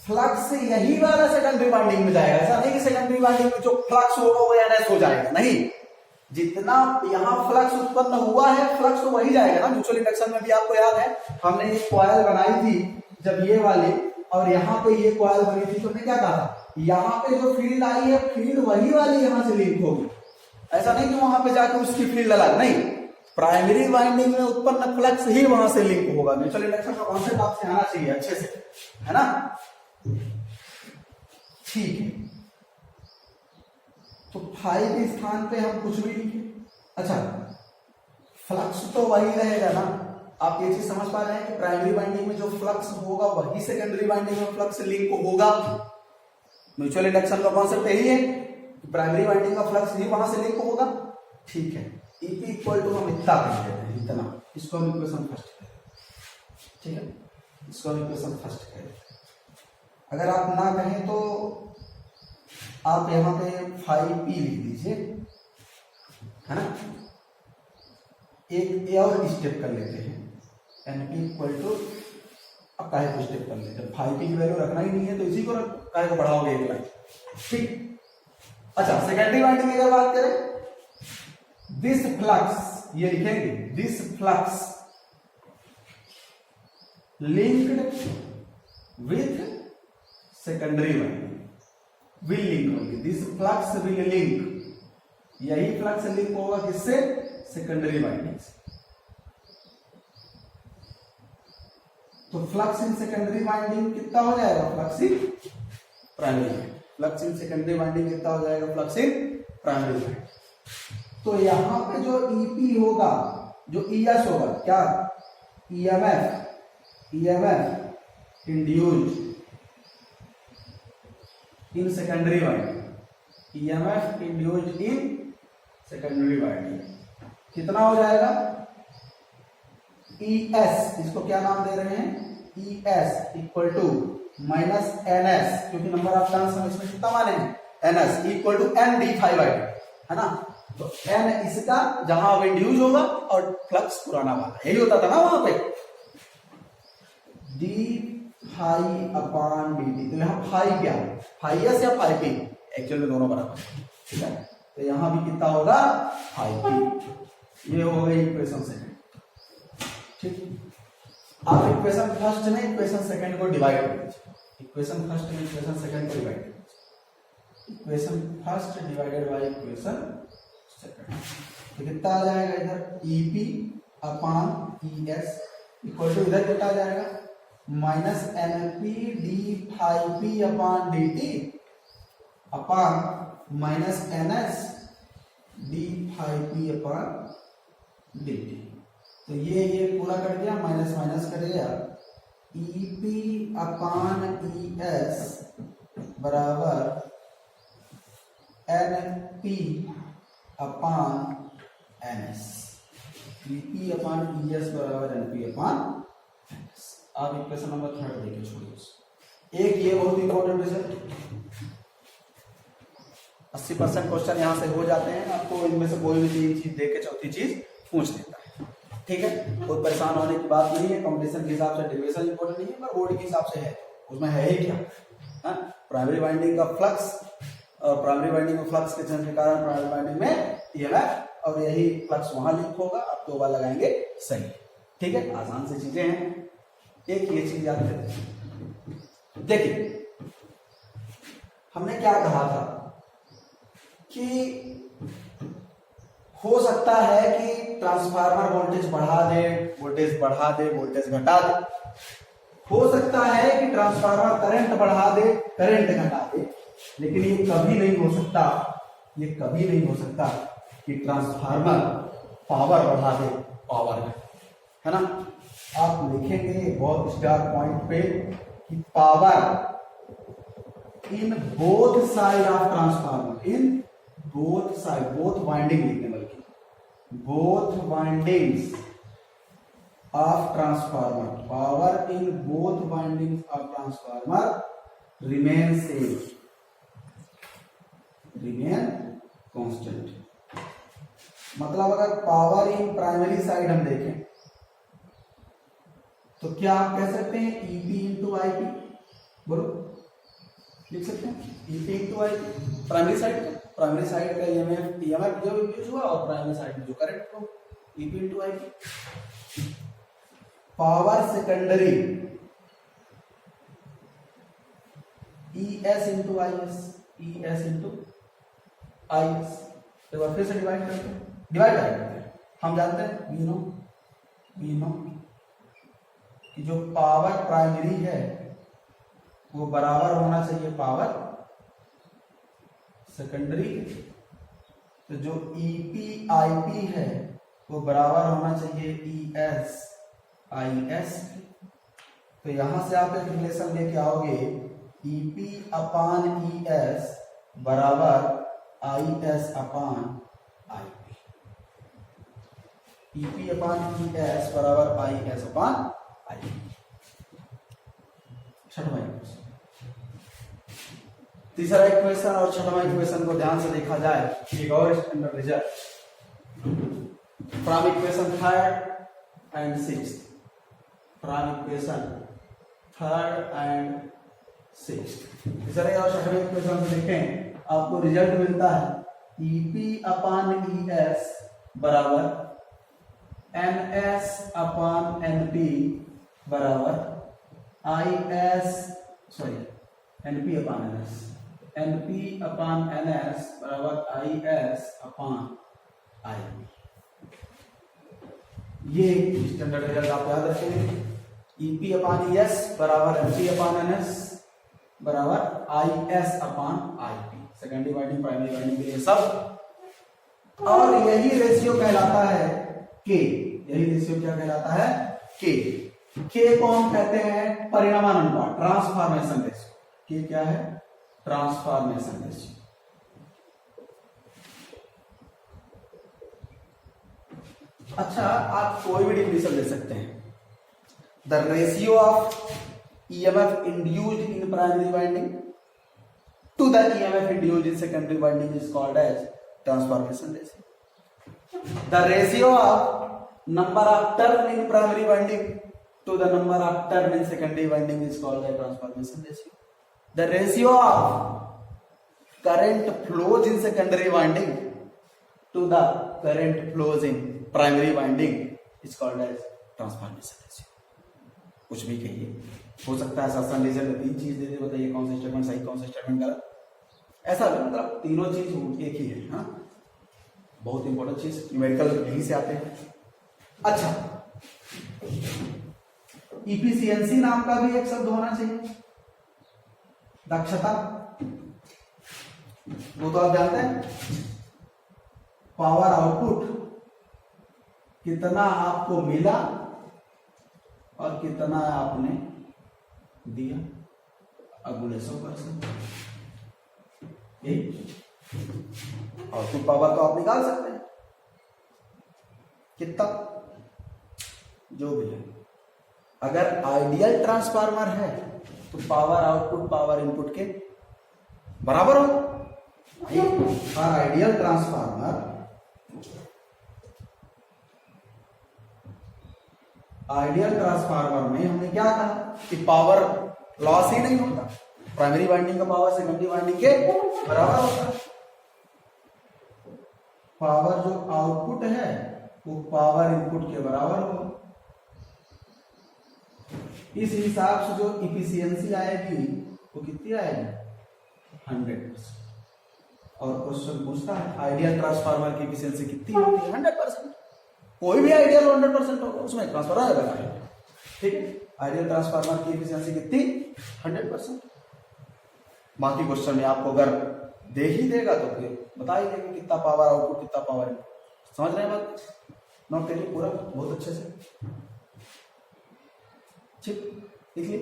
फ्लक्स यही वाला सेकेंडरी वाइंडिंग में जाएगा। ऐसा नहीं कि सेकेंडरी वाइंडिंग में जो फ्लक्स होगा वो एनएस हो जाएगा, नहीं। जितना यहां फ्लक्स उत्पन्न हुआ है, फ्लक्स तो वही जाएगा ना। म्यूचुअल इंडक्शन में भी आपको याद है, हमने एक कॉइल बनाई थी जब ये वाली, और यहाँ पे ये कॉइल बनी थी, तो हमने क्या कहा था, यहाँ पे जो फील्ड आई है, फील्ड वही वाली यहाँ से लिंक होगी। ऐसा नहीं कि वहां पे जाकर उसकी फील्ड अलग, नहीं, प्राइमरी वाइंडिंग में उत्पन्न फ्लक्स ही वहां से लिंक होगा। म्यूचुअल इंडक्शन का कॉन्सेप्ट आपसे आना चाहिए अच्छे से, है ना, ठीक है। तो फाई के स्थान पे हम कुछ भी लिखे। अच्छा, फ्लक्स तो वही रहेगा ना, आप ये चीज समझ पा रहे हैं कि प्राइमरी वाइंडिंग में जो फ्लक्स होगा वही सेकेंडरी वाइंडिंग में फ्लक्स लिंक होगा। म्यूचुअल इंडक्शन का कॉन्सेप्ट यही है, प्राइमरी वाइंडिंग का फ्लक्स ही वहां से लिंक होगा, ठीक है। ईपी इक्वल टू हम इतना कह देते हैं, इतना, इसको हम इक्वेशन फर्स्ट कह देते हैं, ठीक है, इसको हम इक्वेशन फर्स्ट कह देते हैं। अगर आप ना कहें तो आप यहां पे फाई पी लिख दीजिए, है ना। एक और स्टेप कर लेते हैं, एनपी इक्वल टू, अब काहे को स्टेप कर लेते हैं, फाई पी की वैल्यू रखना ही नहीं है तो इसी को काहे को बढ़ाओगे एक लाइन, ठीक। अच्छा, सेकेंडरी वाइंडिंग की अगर बात करें, दिस फ्लक्स, ये लिखेंगे, this flux linked with secondary winding, will link होगी, दिस फ्लक्स विल लिंक, यही फ्लक्स लिंक होगा किससे, सेकेंडरी वाइंडिंग से। तो फ्लक्स इन सेकेंडरी वाइंडिंग कितना हो जाएगा, flux in primary, flux in secondary winding कितना हो जाएगा, फ्लक्स इन प्राइमरी वाइंडिंग। तो यहां पे जो ईपी होगा, जो ईएस होगा, क्या, EMF, EMF induced in secondary winding, EMF induced in secondary winding कितना हो जाएगा, ईएस, इसको क्या नाम दे रहे हैं, ES equal to minus NS, क्योंकि नंबर ऑफ टर्न्स हम इसमें कितना माने हैं, NS equal to N D phi by, है ना। तो एन इसका जहां अब इंड्यूस होगा और फ्लक्स पुराना वाला, यही होता था ना वहां पे, D phi upon D T. तो यहाँ फाई क्या है, फाई एस या फाई पी, एक्चुअल में दोनों बराबर, ठीक है। तो यहां भी कितना होगा, फाई पी, ये हो गई इक्वेशन सेकंड, ठीक। आप इक्वेशन फर्स्ट में इक्वेशन सेकंड को डिवाइड कर दीजिए, इक्वेशन फर्स्ट में इक्वेशन सेकंड को डिवाइड कर दीजिए, equation first divided by equation second, तो कितना आ जाएगा इधर, EP upon ES equal to, इधर कितना आ जाएगा, minus NP D phi P upon D T upon minus NS D phi P upon D T. तो ये पूरा कर दिया, माइनस माइनस कर दिया, ईपी अपॉन ईएस बराबर NP upon NS, EP upon ES बराबर एनपी अपॉन एनएस। आप इक्वेशन नंबर थर्ड देखिए, छोड़िए एक, ये बहुत इंपॉर्टेंट रिजल्ट, 80% क्वेश्चन यहां से हो जाते हैं, आपको इनमें से कोई भी तीन चीज देके चौथी चीज पूछ लेता है, ठीक है। कोई परेशान होने की बात नहीं है, कंपटीशन के हिसाब से डेरिवेशन इंपॉर्टेंट नहीं है, पर बोर्ड के हिसाब से है, उसमें है ही क्या, प्राइमरी वाइंडिंग का फ्लक्स, और प्राइमरी वाइंडिंग में फ्लक्स के चेंज के कारण प्राइमरी वाइंडिंग में ईएमएफ, और यही फ्लक्स वहां लिंक होगा, आप दो बार लगाएंगे सही, ठीक है। आसान सी चीजें हैं, एक ये चीज याद रखिए। देखिए हमने क्या कहा था कि हो सकता है कि ट्रांसफार्मर वोल्टेज बढ़ा दे, वोल्टेज बढ़ा दे, वोल्टेज घटा दे, हो सकता है कि ट्रांसफार्मर करंट बढ़ा दे, करंट घटा दे, लेकिन ये कभी नहीं हो सकता, ये कभी नहीं हो सकता कि ट्रांसफार्मर पावर बढ़ा दे पावर है ना। आप लिखेंगे बहुत स्टार पॉइंट पे कि power in both side of transformer, in both side, both winding लिखने बल्कि both windings of transformer, power in both windings of transformer remain same, remain constant. मतलब अगर पावर इन प्राइमरी साइड हम देखें तो क्या आप कह सकते हैं ईपी इंटू आई पी, बोलो लिख सकते हैं EP into I P. Primary side का ईएमएफ जो यूज हुआ और प्राइमरी साइड में जो करंट हो, EP into I P. Power secondary ES into I S, ES into I S. एक बार फिर से डिवाइड करते हैं, हम जानते हैं वी नो कि जो पावर प्राइमरी है वो बराबर होना चाहिए पावर सेकेंडरी, तो जो ईपी आईपी है वो बराबर होना चाहिए ईएस आईएस। तो यहां से आप एक रिलेशन लेके आओगे, ईपी अपान ईएस बराबर IS upon IP, EP upon ES बराबर आईएस अपान आई। छठवां इक्वेशन, तीसरा इक्वेशन और छठवां इक्वेशन को ध्यान से देखा जाए, एक और standard result from equation third and sixth, from equation third and sixth. तीसरे और छठवें इक्वेशन से देखें आपको रिजल्ट मिलता है ईपी अपान ईएस बराबर एनएस अपान एनपी बराबर I S NP upon NS, NP upon NS बराबर आई एस अपान आई। ये स्टैंडर्ड रिजल्ट आप याद रखेंगे, ईपी अपान ईएस बराबर एनपी अपान एनएस बराबर I S upon IP, secondary winding primary winding के लिए सब। और यही रेशियो कहलाता है के, यही रेशियो क्या कहलाता है के। के को हम कहते हैं परिणामान अनुपात, ट्रांसफॉर्मेशन रेशियो। के क्या है? Transformation ratio. अच्छा, आप कोई भी डिफिनेशन ले सकते हैं। The ratio of EMF induced in primary winding to the EMF induced in secondary winding is called as transformation ratio. The ratio of number of turn in primary winding to the number of turn in secondary winding is called a transformation ratio. The ratio of current flows in secondary winding to the current flows in primary winding is called as transformation ratio. कुछ भी कहिए, हो सकता है शासन result तीन चीज दे दे, बताइए कौन सा स्टेटमेंट सही कौन सा स्टेटमेंट गलत। ऐसा मतलब तीनों चीज एक ही है। हाँ, बहुत इंपॉर्टेंट चीज, न्यूमेरिकल यहीं से आते हैं। अच्छा, इफिशियंसी नाम का भी एक शब्द होना चाहिए, दक्षता। वो तो आप जानते हैं, पावर आउटपुट कितना आपको मिला और कितना आपने दिया, अगुने 100%। आउटपुट पावर तो आप निकाल सकते हैं कितना जो भी है। अगर आइडियल ट्रांसफार्मर है तो पावर आउटपुट पावर इनपुट के बराबर हो। आइडियल ट्रांसफार्मर, आइडियल ट्रांसफार्मर में हमने क्या कहा कि पावर लॉस ही नहीं होता, प्राइमरी वाइंडिंग का पावर सेकेंडरी वाइंडिंग के बराबर होता है। पावर जो आउटपुट है वो पावर इनपुट के बराबर हो। इस हिसाब से जो इफिशियंसी आएगी वो कितनी आएगी? 100%। और क्वेश्चन पूछता है आइडियल ट्रांसफार्मर की इफिशियंसी कितनी होती है? 100%। कोई भी आइडियल 100% होगा, उसमें ट्रांसफर आएगा। ठीक है, आइडियल ट्रांसफार्मर की इफिशियंसी कितनी? 100%। बाकी क्वेश्चन में आपको अगर दे ही देगा तो फिर बता ही देगा कितना पावर आउटपुट कितना पावर इनपुट। समझ रहे हैं बात? नोट करिए पूरा बहुत अच्छे से, ठीक, लिखिए।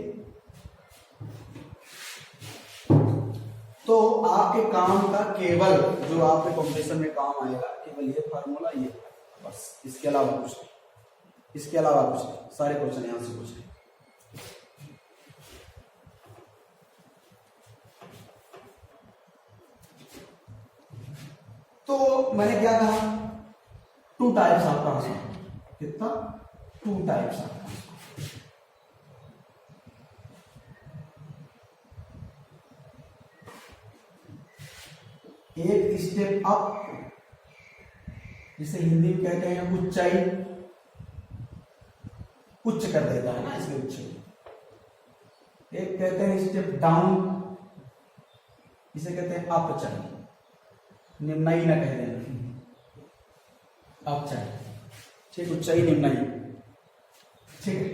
तो आपके काम का केवल जो आपके कॉम्पिटिशन में काम आएगा केवल ये फार्मूला, ये बस, इसके अलावा कुछ नहीं, इसके अलावा कुछ नहीं, सारे क्वेश्चन यहां से पूछ रहे। तो मैंने क्या कहा, 2 टाइप्स ऑफ ट्रांसफार्मर, कितना, 2 टाइप्स ऑफ ट्रांसफार्मर। एक स्टेप अप, जिसे हिंदी में कहते हैं ऊंचाई, उच्च कर देता है ना, इसलिए ऊंचाई। एक कहते हैं स्टेप डाउन, इसे कहते हैं अपचाई, निम्नाई ना कह देना, अपचाई, ठीक, ऊंचाई निम्नाई, ठीक है।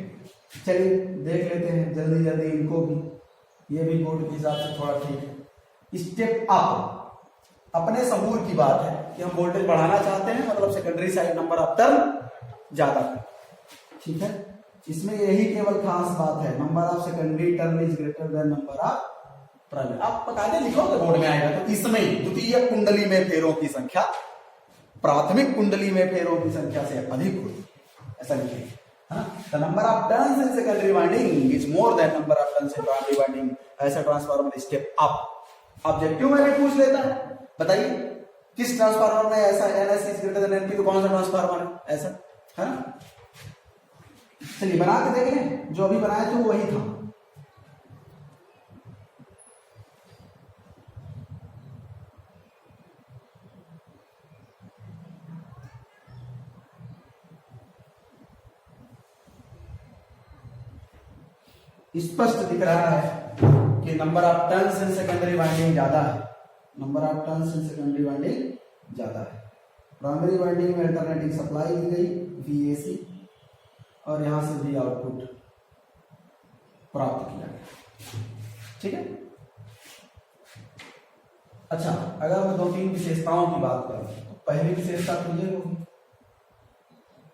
चलिए देख लेते हैं जल्दी जल्दी इनको भी, ये भी बोर्ड के हिसाब से थोड़ा ठीक है। स्टेप अप अपने सबूर की बात है कि हम वोल्टेज बढ़ाना चाहते हैं, मतलब secondary side number of turn ज्यादा, ठीक है। इसमें यही केवल खास बात है, number of secondary turn is greater than number of primary. आप बकायदे लिखोगे बोर्ड में आएगा, तो इसमें द्वितीय कुंडली में फेरों की संख्या प्राथमिक कुंडली में फेरों की संख्या से अधिक होगी, ऐसा लिखेंगे, है ना। The number of turns in secondary winding is more than number of turns in primary winding, ऐसा ट्रांसफार्मर स्टेप अप। ऑब्जेक्टिव में भी पूछ लेता है, बताइए किस ट्रांसफार्मर में ऐसा NS is greater than NP, तो कौन सा ट्रांसफार्मर है ऐसा, है ना। चलिए बना के देख लें, जो अभी बनाया था वो वही था। स्पष्ट दिख रहा है कि number of turns in secondary winding ज्यादा है, number of turns in secondary winding ज्यादा है। प्राइमरी वाइंडिंग में अल्टरनेटिंग सप्लाई दी गई VAC, और यहां से भी आउटपुट प्राप्त किया गया, ठीक है। अच्छा, अगर मैं 2-3 विशेषताओं की बात करूं, तो पहली विशेषता तो ये होगी,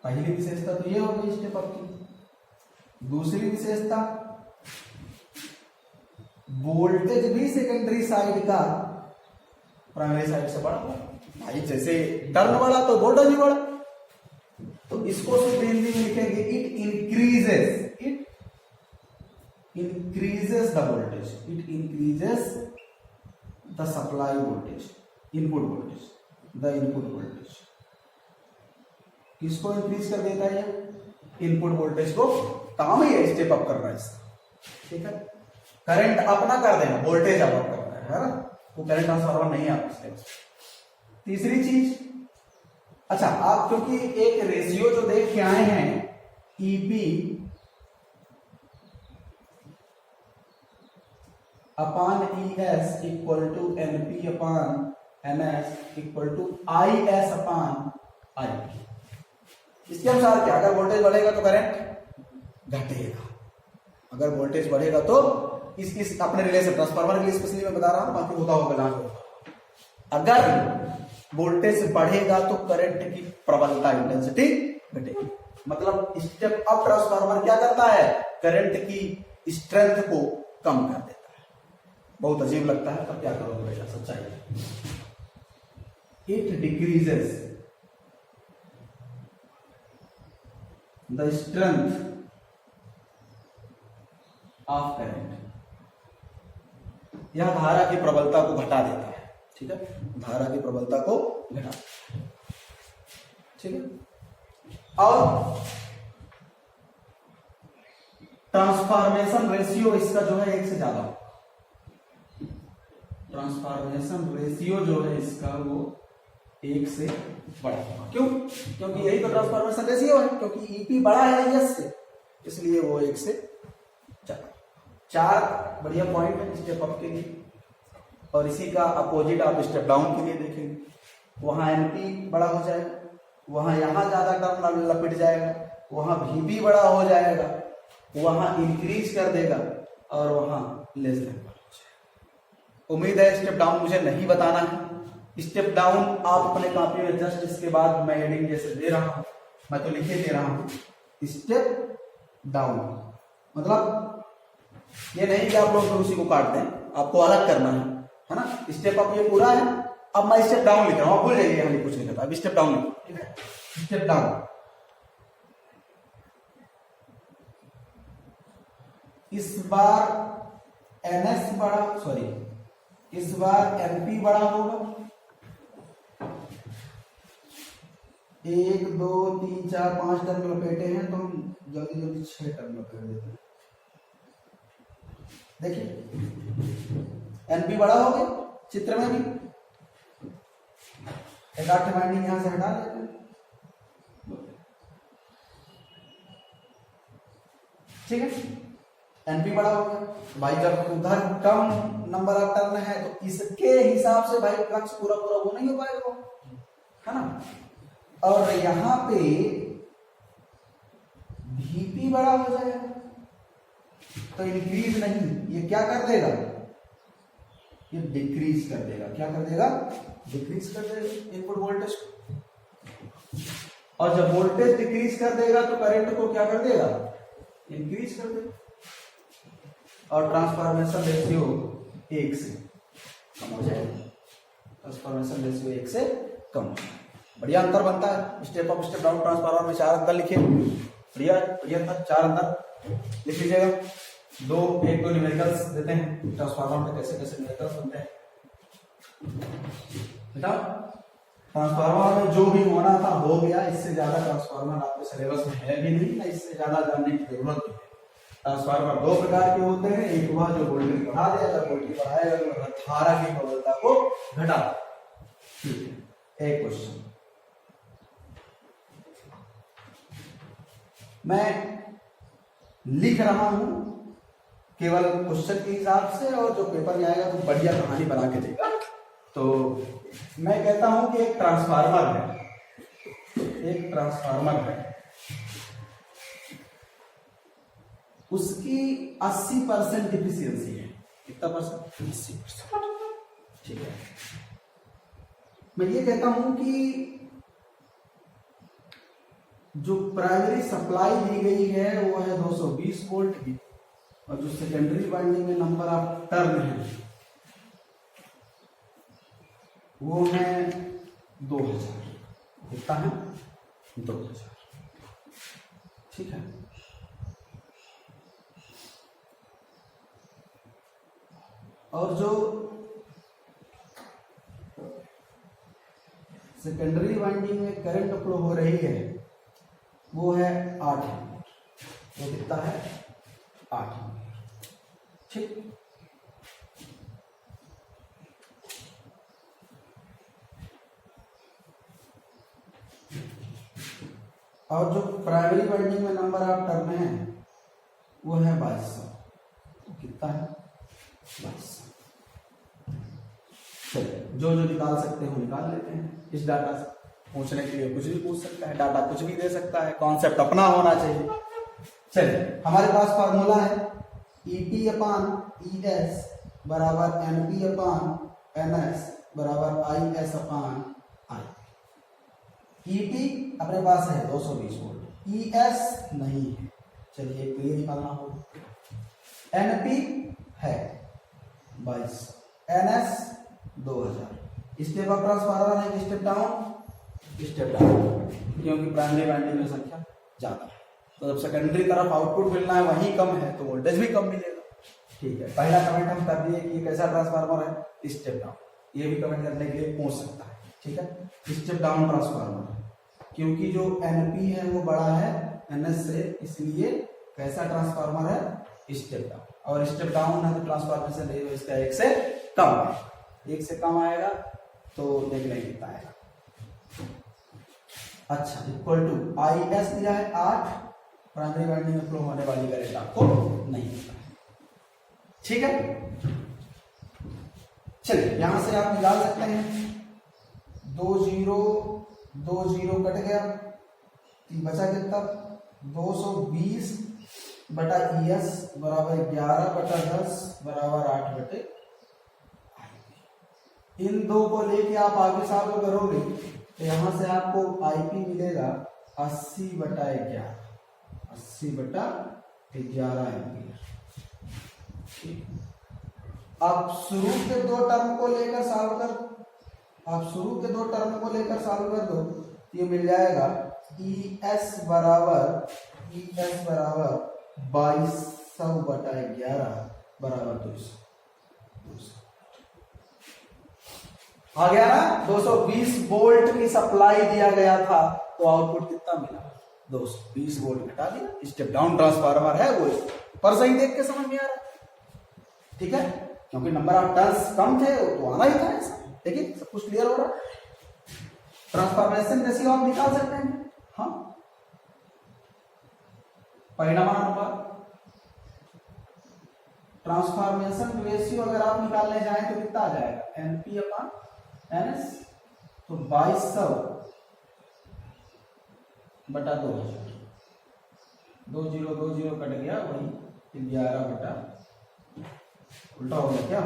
पहली विशेषता तो ये होगी स्टेप अप की। दूसरी विशेषता, वोल्टेज भी सेकेंडरी साइड का प्राइमरी साइड से बढ़ा, भाई जैसे टर्न बढ़ा तो वोल्टेज भी बढ़ा, तो इसको सिर्फ हिंदी में लिखेंगे it increases the voltage, it increases the supply voltage, input voltage, the input voltage. किसको इंक्रीज कर देता है, इनपुट वोल्टेज को, काम ही है स्टेप अप करना है इसका, ठीक है। करंट अप ना कर देना, वोल्टेज अप करना है ना, वो करंट ट्रांसफार्मर नहीं है आप। तीसरी चीज, अच्छा आप क्योंकि एक रेशियो जो देख के आए हैं EP upon ES equal to NP upon NS equal to IS upon IP, इसके अनुसार क्या, अगर वोल्टेज बढ़ेगा तो करंट घटेगा, अगर वोल्टेज बढ़ेगा तो इस अपने रिलेशन ट्रांसफार्मर के लिए स्पेशली मैं बता रहा हूं, बाकी होता होगा ना। अगर वोल्टेज बढ़ेगा तो करंट की प्रबलता इंटेंसिटी घटेगी, मतलब स्टेप अप ट्रांसफार्मर क्या करता है, करंट की स्ट्रेंथ को कम कर देता है। बहुत अजीब लगता है, तब क्या करोगे बेटा, सच्चाई, it decreases the strength of current, यह धारा की प्रबलता को घटा देता है, ठीक है, धारा की प्रबलता को घटा, ठीक है। और ट्रांसफॉर्मेशन रेशियो इसका जो है 1 से ज्यादा, ट्रांसफॉर्मेशन रेशियो जो है इसका वो 1 से बड़ा होगा। क्यों? क्योंकि यही तो ट्रांसफॉर्मेशन रेशियो है, क्योंकि EP बड़ा है ES से, इसलिए वो 1 से 4 बढ़िया पॉइंट है स्टेप अप के लिए। और इसी का अपोजिट आप स्टेप डाउन के लिए देखेंगे, वहां NP बड़ा हो जाएगा, वहां यहां ज्यादा टर्म लपेट जाएगा, वहां VB बड़ा हो जाएगा, वहां इंक्रीज कर देगा, और वहां लेस देन हो जाएगा। उम्मीद है स्टेप डाउन मुझे नहीं बताना है। स्टेप डाउन आप अपने कॉपी में जस्ट इसके बाद मैं हेडिंग जैसे दे रहा हूं मैं तो लिखे दे रहा हूं स्टेप डाउन, मतलब ये नहीं कि आप लोग उसी को काट दें, आपको अलग करना है ना। स्टेप अप ये पूरा है, अब मैं स्टेप डाउन लिख रहा हूं, आप भूल जाइए हम कुछ नहीं करता, अब स्टेप डाउन लिखो, ठीक है। स्टेप डाउन, इस बार एनएस बड़ा, सॉरी इस बार एनपी बड़ा होगा, 1 2 3 4 5 टर्म लपेटे हैं तो हम जल्दी जल्दी 6 टर्म लपेट देते हैं। देखिए एनपी बड़ा हो गया, चित्र में भी एक 8 वाइंडिंग यहां से हटा लेते हैं, ठीक है। एनपी बड़ा हो गया भाई, जब उधर कम नंबर ऑफ टर्न है तो इसके हिसाब से भाई फ्लक्स पूरा पूरा वो नहीं हो पाएगा, है ना। और यहां पे Vp बड़ा हो जाएगा तो इंक्रीज नहीं, ये क्या कर देगा, ये डिक्रीज कर देगा। क्या कर देगा, डिक्रीज कर देगा इनपुट वोल्टेज को। और जब वोल्टेज डिक्रीज कर देगा तो करंट को क्या कर देगा, इंक्रीज कर देगा। और ट्रांसफॉर्मेशन रेशियो 1 से कम हो जाएगा, ट्रांसफॉर्मेशन रेशियो 1 से कम हो जाएगा। बढ़िया अंतर बनता है। Step up step down transformer में 4 अंतर लिखे, बढ़िया बढ़िया अंतर, 4 अंतर लिख लीजिएगा। 1 2 न्यूमेरिकल्स देते हैं ट्रांसफार्मर में, कैसे कैसे न्यूमेरिकल्स बनते हैं बेटा। ट्रांसफार्मर में जो भी होना था हो गया, इससे ज्यादा ट्रांसफार्मर आपके सिलेबस में है भी नहीं, ना इससे ज्यादा जानने की जरूरत नहीं है। ट्रांसफार्मर 2 प्रकार के होते हैं, एक वह जो वोल्टेज बढ़ा देगा, वोल्टेज बढ़ाएगा तो धारा की प्रबलता को घटा देगा। ठीक है, एक क्वेश्चन मैं लिख रहा हूं केवल क्वेश्चन के हिसाब से, और जो पेपर में आएगा तो बढ़िया कहानी बना के देगा। तो मैं कहता हूं कि एक ट्रांसफार्मर है, एक ट्रांसफार्मर है, उसकी 80% डिफिशियंसी है। कितना परसेंट, 80%, ठीक है। मैं ये कहता हूं कि जो प्राइमरी सप्लाई दी गई है वो है 220 वोल्ट की, और जो सेकेंडरी वाइंडिंग में नंबर ऑफ टर्न है वो है 2000। कितना है, 2000, ठीक है। और जो सेकेंडरी वाइंडिंग में करंट फ्लो हो रही है वो है 8 एम्पीयर। वो कितना है, 8 एम्पीयर, ठीक। और जो प्राइमरी वाइंडिंग में नंबर ऑफ टर्न है वो है 2200। कितना है, 2200। चलिए, जो जो निकाल सकते हैं वो निकाल लेते हैं। इस डाटा से पूछने के लिए कुछ भी पूछ सकता है, डाटा कुछ भी दे सकता है, कॉन्सेप्ट अपना होना चाहिए। चलिए, हमारे पास फार्मूला है EP अपान ES बराबर NP अपान NS बराबर IS अपान I। EP अपने पास है 220 वोल्ट, ES नहीं है, चलिए एक तो ये निकालना होगा। NP है 22, NS 2000। स्टेप अप ट्रांसफार्मर है कि स्टेप डाउन, स्टेप डाउन, क्योंकि प्राइमरी वाइंडिंग में संख्या ज्यादा है, तो जब सेकेंडरी तरफ आउटपुट मिलना है वही कम है तो वोल्टेज भी कम मिलेगा। ठीक है, पहला कमेंट हम कर दिए कि ये कैसा ट्रांसफार्मर है, स्टेप डाउन। ये भी कमेंट करने के लिए पूछ सकता है, ठीक है। स्टेप डाउन ट्रांसफार्मर है क्योंकि जो NP है वो बड़ा है NS से, इसलिए कैसा ट्रांसफार्मर है, स्टेप डाउन। और स्टेप डाउन है तो ट्रांसफार्मेशन रेशियो इसका 1 से कम है, 1 से कम आएगा तो देख लेंगे कितना आएगा। अच्छा, इक्वल टू IS दिया है 8, प्राइमरी वाइंडिंग में फ्लो होने वाली करंट आपको नहीं पता है, ठीक है। चलिए, यहां से आप निकाल सकते हैं 2 0 कट गया, बचा कितना, 220 बटा ES बराबर 11 बटा 10 बराबर 8 बटे। इन दो को लेके आप आगे सालों करोगे तो यहां से आपको IP मिलेगा 80/11, 80/11 एम्पियर। ठीक, आप शुरू के दो टर्म को लेकर सॉल्व कर दो, ये मिल जाएगा ES बराबर 2200/11 बराबर 200। आ गया ना। 220 वोल्ट की सप्लाई दिया गया था, तो आउटपुट कितना मिला? 220 वोल्ट। घटा दिया, स्टेप डाउन ट्रांसफार्मर है वो, पर सही देख के समझ में आ रहा है। ठीक है, क्योंकि नंबर ऑफ टर्न्स कम थे तो आना ही था ऐसा। देखिए सब कुछ क्लियर हो रहा है। ट्रांसफॉर्मेशन रेशियो आप निकाल सकते हैं। हाँ, परिणामानुपात ट्रांसफॉर्मेशन रेशियो अगर आप निकालने जाएं तो कितना आ जाएगा? NP/NS। तो 2200/2000, 2020 कट गया, वही 11 उल्टा हो गया क्या?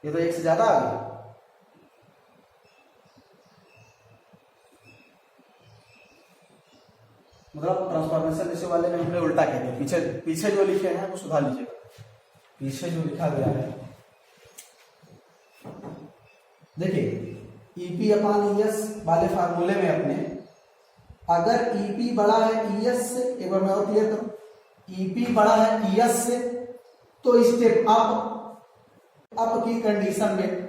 ये तो 1 से ज्यादा आ गया। मतलब ट्रांसफॉर्मेशन रेशियो वाले में हमने उल्टा कह दिया। पीछे जो लिखे हैं वो सुधार लीजिएगा। पीछे जो लिखा गया है, देखिए EP/ES वाले फार्मूले में अपने, अगर EP बड़ा है ES से, एक बार मैं और क्लियर करूं, EP बड़ा है ES से, तो स्टेप अप की कंडीशन में,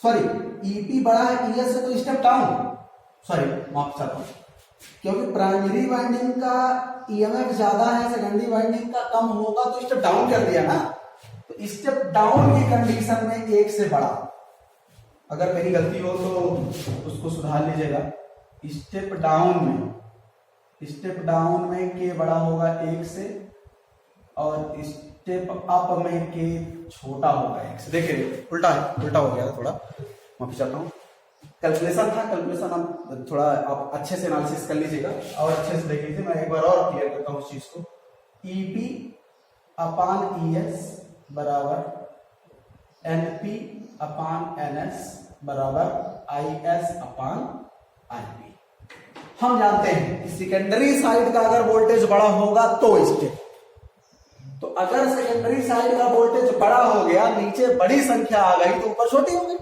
सॉरी EP बड़ा है ES से तो स्टेप डाउन, सॉरी माफ चाहता हूं, क्योंकि प्राइमरी वाइंडिंग का EMF ज्यादा है, सेकेंडरी वाइंडिंग का कम होगा, तो स्टेप डाउन कर दिया ना। तो स्टेप डाउन की कंडीशन में 1 से बड़ा, अगर कहीं गलती हो तो उसको सुधार लीजिएगा। स्टेप डाउन में K बड़ा होगा 1 से, और स्टेप अप में K छोटा होगा 1 से। देखिए उल्टा हो गया था, थोड़ा माफी चाहता हूँ। कैलकुलेशन हम थोड़ा आप अच्छे से एनालिसिस कर लीजिएगा और अच्छे से देख लीजिए। मैं एक बार और क्लियर करता हूँ उस चीज को। EP/ES बराबर NP/NS बराबर IS/IP। हम जानते हैं कि सेकेंडरी साइड का अगर वोल्टेज बड़ा होगा तो स्टेप, तो अगर सेकेंडरी साइड का वोल्टेज बड़ा हो गया, नीचे बड़ी संख्या आ गई तो ऊपर छोटी हो गई,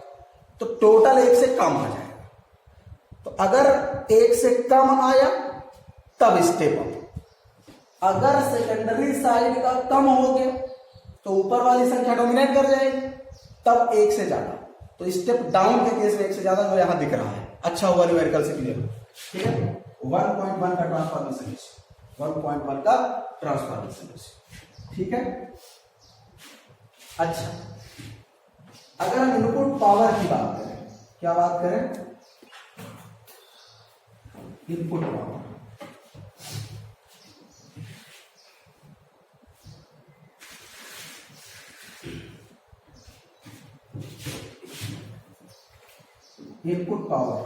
तो टोटल 1 से कम आ जाएगा। तो अगर 1 से कम आया तब स्टेप अप, अगर सेकेंडरी साइड का कम हो गया तो ऊपर वाली संख्या डोमिनेट कर जाएगी, तब 1 से ज्यादा। तो स्टेप डाउन के केस में 1 से ज्यादा जो यहां दिख रहा है। अच्छा हुआ न्यूमेरिकल से क्लियर। ठीक है, 1.1 का ट्रांसफॉर्मेशन रेशियो, 1.1 का ट्रांसफॉर्मेशन रेशियो। ठीक है, अच्छा अगर हम इनपुट पावर की बात करें, क्या बात करें? इनपुट पावर,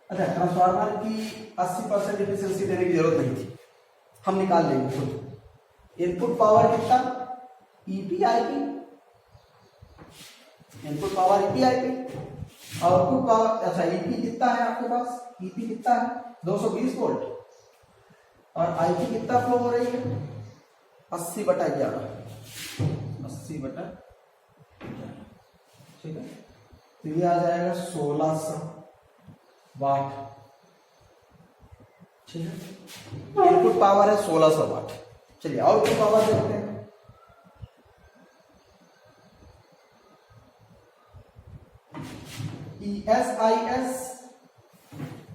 अच्छा ट्रांसफार्मर की 80% एफिशिएंसी देने की जरूरत नहीं थी, हम निकाल लेंगे खुद। इनपुट पावर कितना? EP/IP, input power EP/IP। Output power, अच्छा EP कितना है आपके पास? EP कितना है? 220 वोल्ट। और IP कितना फ्लो हो रही है? 80/11, 80/11। ठीक है, तो ये आ जाएगा 1600 वाट। ठीक है, इनपुट पावर है 1600 वाट। चलिए आउटपुट पावर देखते हैं। ES/IS।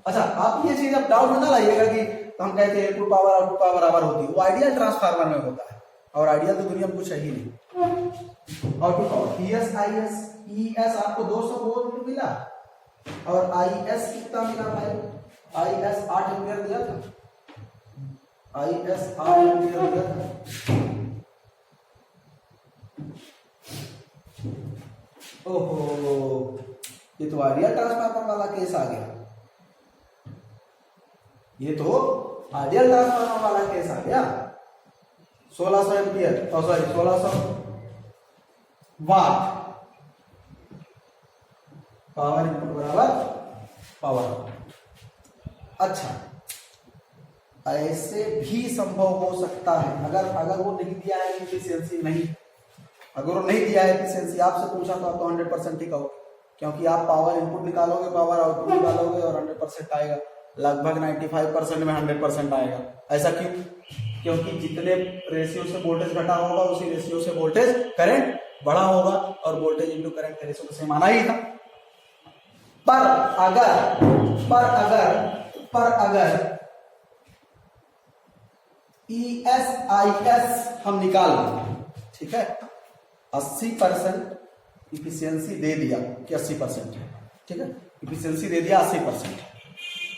अच्छा आप ये चीज अब डाउट में ना लाइएगा कि हम कहते हैं इनपुट पावर आउटपुट पावर बराबर होती है, वो आइडियल ट्रांसफार्मर में होता है, और आइडियल तो दुनिया में कुछ है ही नहीं। आउटपुट पावर ES/IS, ES आपको 200 वोल्ट मिला और IS कितना मिला भाई? IS 8 एम्पियर दिया था, IS 8 एम्पियर दिया था। ओहो, ये तो आइडियल ट्रांसफार्मर वाला केस आ गया। ये तो आइडियल ट्रांसफार्मर वाला केस आ गया। 1600 ampere, sorry 1600 watt power input बराबर पावर। अच्छा, ऐसे भी संभव हो सकता है अगर वो नहीं दिया है एफिशिएंसी, नहीं, अगर वो नहीं दिया है एफिशिएंसी, आपसे पूछा तो आप तो 100% ही कहोगे, क्योंकि आप पावर इनपुट निकालोगे, पावर आउटपुट निकालोगे और 100% आएगा, लगभग 95% में 100% आएगा। ऐसा क्यों? क्योंकि जितने रेशियो से वोल्टेज घटा होगा उसी रेशियो से वोल्टेज करंट बढ़ा होगा, और वोल्टेज इंटू करंट का रेशियो तो सेम आना ही था। पर अगर ESIS हम निकाल लें, ठीक है, 80% इफिशियंसी दे दिया कि 80% है, ठीक है, इफिशियंसी दे दिया 80%,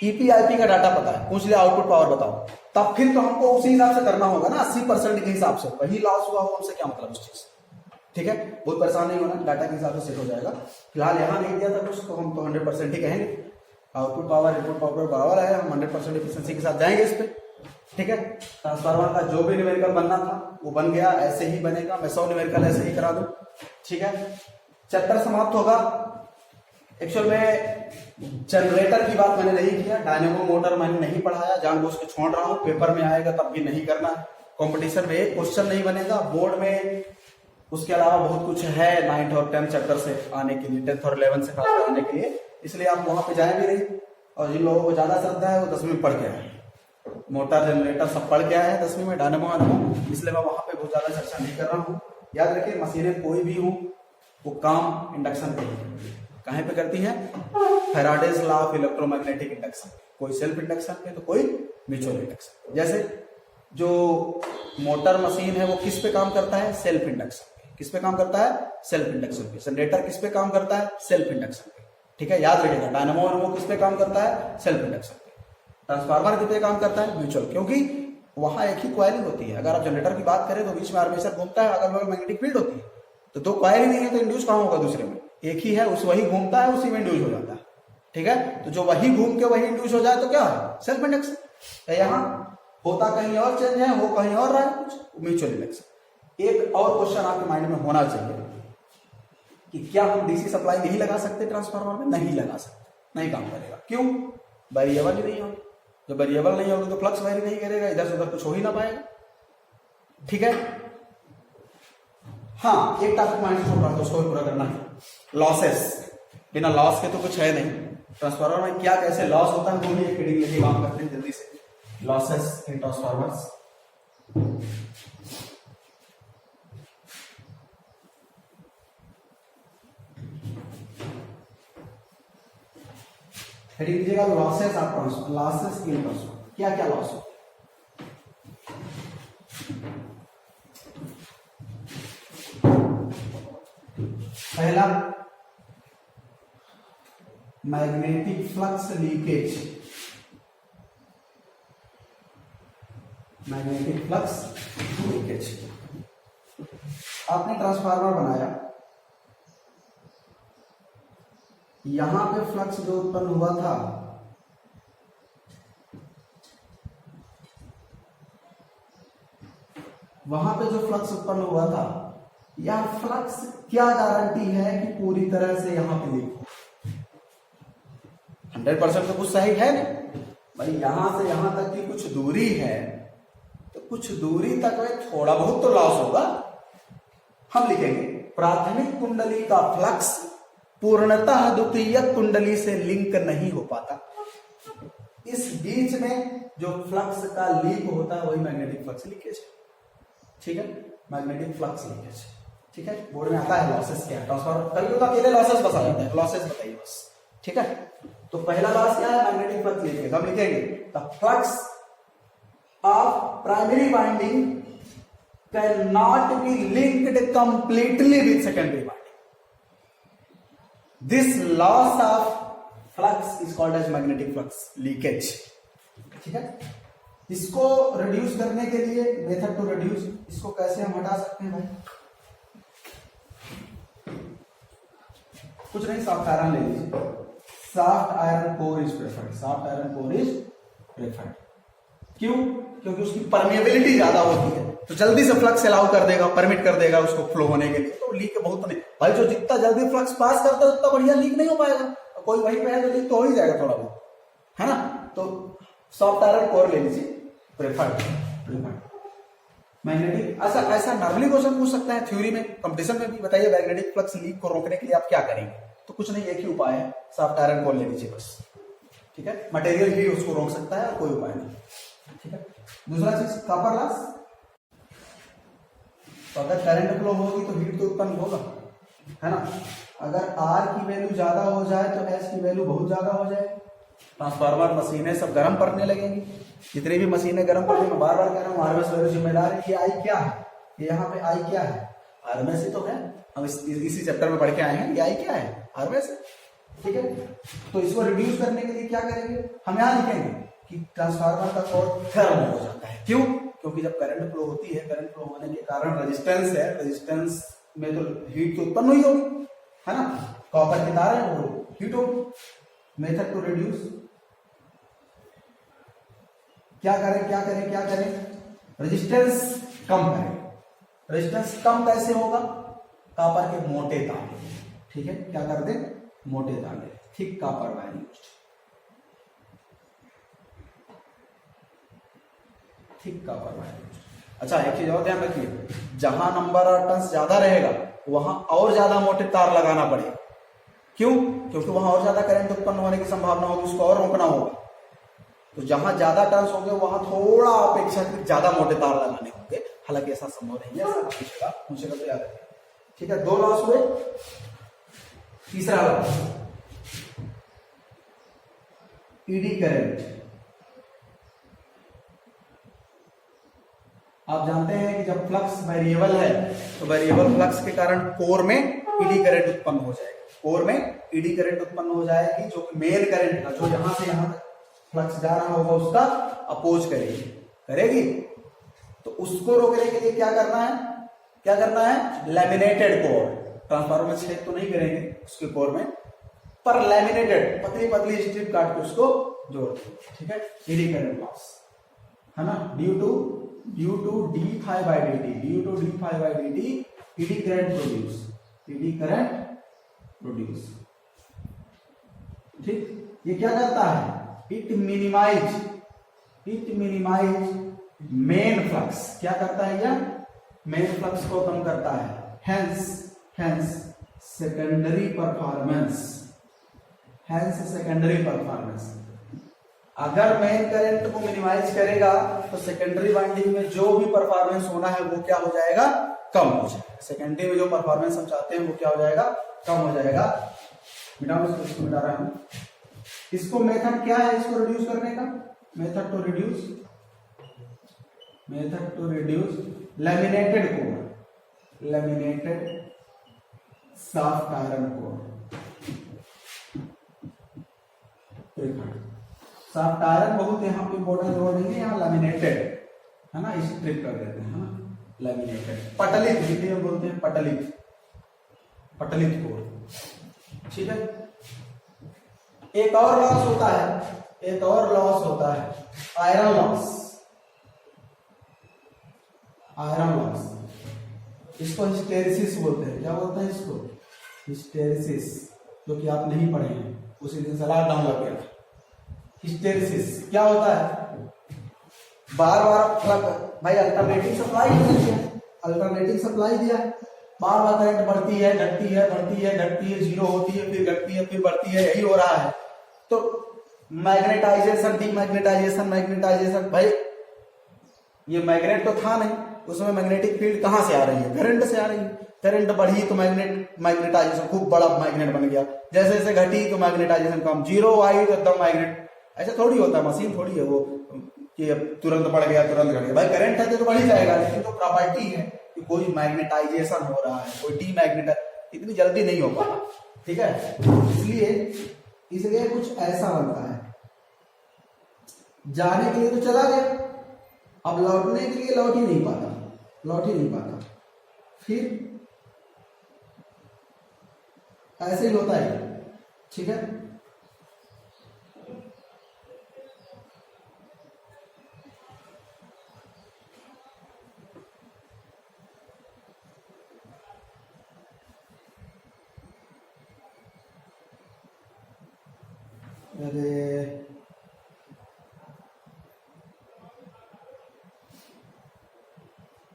ईपीआईपी का डाटा पता है, पूछ लिया आउटपुट पावर बताओ, तब फिर तो हमको उसी हिसाब से करना होगा ना, 80% के हिसाब से। वही लॉस हुआ हो हमसे क्या मतलब उस चीज, ठीक है, बहुत परेशान नहीं होना, डाटा के हिसाब से सेट हो जाएगा। फिलहाल यहाँ नहीं दिया था कुछ, तो हम तो 100% ही कहेंगे, आउटपुट पावर इनपुट पावर बराबर है, हम 100% एफिशिएंसी के साथ जाएंगे इस पे, ठीक है। ट्रांसफार्मर का जो भी न्यूमेरिकल बनना था वो बन गया, ऐसे ही बनेगा, मैं 100 न्यूमेरिकल ऐसे ही करा दूं, ठीक है। चैप्टर समाप्त होगा। एक्चुअल में जनरेटर की बात मैंने नहीं किया, डायनेमो मोटर मैंने नहीं पढ़ाया, जानबूझ के छोड़ रहा हूँ, पेपर में आएगा तब भी नहीं करना, कंपटीशन में एक क्वेश्चन नहीं बनेगा, बोर्ड में उसके अलावा बहुत कुछ है 9th और 10th चैप्टर से आने के लिए, 10th और 11th से खास आने के लिए, इसलिए आप वहां पे जाए भी नहीं। और जिन लोगों को ज्यादा श्रद्धा है वो 10वीं में पढ़ के आए, मोटर जनरेटर सब पढ़ के आए हैं 10वीं में, डायनेमो, इसलिए मैं वहां पे बहुत ज्यादा चर्चा नहीं कर रहा हूँ। याद रखिए, मशीनें कोई भी हो वो काम इंडक्शन पे कहीं पे करती है, Faraday's law of electromagnetic induction, कोई सेल्फ इंडक्शन पे तो कोई म्यूचुअल इंडक्शन। जैसे जो मोटर मशीन है वो किस पे काम करता है, सेल्फ इंडक्शन पे। किस पे काम करता है, सेल्फ इंडक्शन पे। जनरेटर किस पे काम करता है, सेल्फ इंडक्शन पे, ठीक है, याद रखिएगा। डायनामो वो किस पे काम करता है, सेल्फ इंडक्शन पे। ट्रांसफार्मर किस पे काम करता है, म्यूचुअल, क्योंकि वहां एक ही कॉइलिंग होती है। अगर आप जनरेटर की बात करें तो बीच में आर्मेचर घूमता है, अगल बगल मैग्नेटिक फील्ड होती है, तो दो कॉइल ही नहीं है तो इंड्यूस कहां होगा दूसरे में, एक ही है, उस वही घूमता है, उसी में इंड्यूस हो जाता है, ठीक है। तो जो वही घूम के वही इंड्यूस हो जाए तो क्या है, सेल्फ इंडक्शन। यहाँ होता कहीं और चेंज है, वो कहीं और रहा है कुछ, म्यूचुअल इंडक्शन। एक और क्वेश्चन आपके माइंड में होना चाहिए कि क्या हम डीसी सप्लाई नहीं लगा सकते ट्रांसफार्मर में, नहीं लगा सकते, नहीं काम करेगा। क्यों, वेरिएबल ही नहीं होगी, जब वेरिएबल नहीं होगी तो फ्लक्स वेरी नहीं करेगा, इधर से उधर कुछ हो ही ना पाएगा, ठीक है। हाँ, एक टॉपिक माइंड से छोड़ रहा था, उसको भी पूरा करना है, लॉसेस। बिना लॉस के तो कुछ है नहीं। ट्रांसफार्मर में क्या कैसे लॉस होता है वो भी एक हेडिंग लेके काम करते हैं जल्दी से, लॉसेस इन ट्रांसफार्मर्स। हेडिंग दीजिएगा losses of transformer, losses in transformer. क्या क्या लॉस होता है, पहला magnetic flux leakage, magnetic flux leakage. आपने ट्रांसफार्मर बनाया, यहां पे फ्लक्स जो उत्पन्न हुआ था वहां पे जो फ्लक्स उत्पन्न हुआ था, यह फ्लक्स क्या गारंटी है कि पूरी तरह से यहां पे लीक हो, 100% तो कुछ सही है नहीं भाई। यहां से यहां तक की कुछ दूरी है, तो कुछ दूरी तक में थोड़ा बहुत तो लॉस होगा। हम लिखेंगे प्राथमिक कुंडली का फ्लक्स पूर्णतः द्वितीयक कुंडली से लिंक नहीं हो पाता। इस बीच में जो फ्लक्स का लीक होता है वही मैग्नेटिक फ्लक्स लीकेज है, ठीक है, मैग्नेटिक फ्लक्स लीकेज, ठीक है। बोर्ड में आता है लॉसेस क्या है, ट्रांसफार्मर कभी तो अकेले लॉसेस बता देता है, लॉसेस बताइए बस, ठीक है। तो पहला लॉस क्या है, मैग्नेटिक फ्लक्स लीकेज। हम लिखेंगे the flux of primary winding can not be linked completely with secondary winding. This loss of flux is called as magnetic flux leakage, ठीक है। इसको रिड्यूस करने के लिए मेथड टू रिड्यूस, इसको कैसे हम हटा सकते हैं भाई, कुछ नहीं, सॉफ्ट आयरन ले लीजिए, soft iron core is preferred, soft iron core is preferred, क्यों? क्योंकि उसकी परमेबिलिटी ज्यादा होती है, तो जल्दी से फ्लक्स अलाउ कर देगा, परमिट कर देगा उसको फ्लो होने के लिए, तो लीक बहुत नहीं भाई। जो जितना जल्दी फ्लक्स पास करता है उतना बढ़िया लीक नहीं हो पाएगा। कोई वहीं पे है तो लीक तो हो ही जाएगा थोड़ा बहुत, है ना। तो सॉफ्ट आयरन कोर ले लीजिए, प्रेफर्ड। मैग्नेटिक ऐसा नॉर्मली क्वेश्चन पूछ सकता है थ्योरी में, कंपटीशन में भी। बताइए मैग्नेटिक फ्लक्स लीक को रोकने के लिए आप क्या करेंगे? तो कुछ नहीं, एक ही उपाय है, सॉफ्ट आयरन कोर ले लीजिए बस, ठीक है। मटेरियल ही उसको रोक सकता है और कोई उपाय नहीं, ठीक है। दूसरा चीज कॉपर लॉस। तो अगर करंट फ्लो होगी तो हीट तो उत्पन्न होगा, है ना। अगर आर की वैल्यू ज्यादा हो जाए तो एस की वैल्यू बहुत ज्यादा हो जाएगी। ट्रांसफार्मर मशीनें सब गर्म पड़ने लगेंगी, जितनी भी मशीनें गर्म पड़ती, मैं बार बार कह रहा हूँ आरएमएस वैल्यू जिम्मेदार है। ये आई क्या है? ये यहाँ पे आई क्या है? आरएमएस ही तो है, हम इसी चैप्टर में पढ़ के आए हैं। ये आई क्या है? आरएमएस है, ठीक है। तो इसको रिड्यूस करने के लिए क्या करेंगे? हम यहाँ लिखेंगे कि ट्रांसफार्मर का कोर गर्म हो जाता है। क्यों? क्योंकि जब करंट फ्लो होती है, करंट फ्लो होने के कारण रेजिस्टेंस है, रेजिस्टेंस में तो हीट तो उत्पन्न हुई होगी, है ना। कॉपर की तार है वो हीट होगी। मेथड टू रिड्यूस, क्या करें? रेजिस्टेंस कम करें। रेजिस्टेंस कम कैसे होगा? कॉपर के मोटे तार, ठीक है। क्या कर दे? मोटे तार, thick copper wire used, thick copper wire used. अच्छा, एक चीज और ध्यान रखिए, जहां नंबर ऑफ टर्न्स ज्यादा रहेगा वहां और ज्यादा मोटे तार लगाना पड़ेगा। क्यों? क्योंकि वहां और ज्यादा करंट उत्पन्न होने की संभावना होगी, उसको और रोकना होगा। तो जहां ज्यादा टर्न्स होंगे वहां थोड़ा अपेक्षाकृत ज्यादा मोटे तार लगाने होंगे। हालांकि ऐसा संभव नहीं है, पूछेगा तो याद रखिए, ठीक है। 2 लॉस हुए। तीसरा लॉस ईडी करंट। आप जानते हैं कि जब फ्लक्स वेरिएबल है तो वेरिएबल फ्लक्स के कारण कोर में ईडी करंट उत्पन्न हो जाएगी। कोर में ईडी करंट उत्पन्न हो जाएगी जो मेन करंट का, जो यहां से यहां तक फ्लक्स जा रहा होगा उसका अपोज करेगी। तो उसको रोकने के लिए क्या करना है? Laminated core. ट्रांसफार्मर में छेद तो नहीं करेंगे उसके कोर में, पर लैमिनेटेड पतली पतली स्ट्रिप काट के उसको जोड़ देंगे, ठीक है। ईडी करंट लॉस, है ना, due to d phi by dt, eddy current produce, ठीक। ये क्या करता है? It minimise main flux. क्या करता है? यह मेन फ्लक्स को कम करता है। Hence secondary performance. अगर मेन करंट को मिनिमाइज करेगा तो सेकेंडरी वाइंडिंग में जो भी परफॉर्मेंस होना है वो क्या हो जाएगा? कम हो जाएगा। सेकेंडरी में जो परफॉर्मेंस हम चाहते हैं वो क्या हो जाएगा? कम हो जाएगा। इसको मिटा रहा हूं। इसको मेथड क्या है इसको रिड्यूस करने का? Method to reduce laminated soft iron core. Soft iron बहुत यहाँ पे इंपॉर्टेंट रोल नहीं है, यहाँ लैमिनेटेड है ना, स्ट्रिप कर देते हैं, है ना, लैमिनेटेड। पटलित हिंदी में बोलते हैं, पटलित कोर, ठीक है। एक और लॉस होता है आयरन लॉस। इसको हिस्टेरिसिस बोलते हैं। क्या बोलते हैं इसको? हिस्टेरिसिस, जो कि आप नहीं पढ़े हैं, उसी दिन सलाह डाउनलोड किया। हिस्टेरिसिस क्या होता है? बार भाई अल्टरनेटिंग सप्लाई दिया है, बार बार करंट बढ़ती है, घटती है, जीरो होती है, फिर घटती है, फिर बढ़ती है, यही हो रहा है। तो मैग्नेटाइजेशन, डीमैग्नेटाइजेशन, भाई ये मैग्नेट तो था नहीं, उसमें मैग्नेटिक फील्ड कहां से आ रही है? करंट से आ रही है। करंट बढ़ी तो मैग्नेटाइजेशन खूब बड़ा मैग्नेट बन गया, जैसे जैसे घटी तो मैग्नेटाइजेशन कम, जीरो आई तो एकदम मैग्नेट। ऐसा थोड़ी होता है, मशीन थोड़ी है वो कि अब तुरंत बढ़ गया तुरंत घट गया। भाई करंट है तो बढ़ ही जाएगा, लेकिन तो प्रॉपर्टी है कि कोई मैग्नेटाइजेशन हो रहा है, कोई डीमैग्नेटाइज इतनी जल्दी नहीं हो पाता, ठीक है। इसलिए कुछ ऐसा बनता है, जाने के लिए तो चला गया, अब लौटने के लिए लौट ही नहीं पाता, फिर ऐसे ही होता है, ठीक है। अरे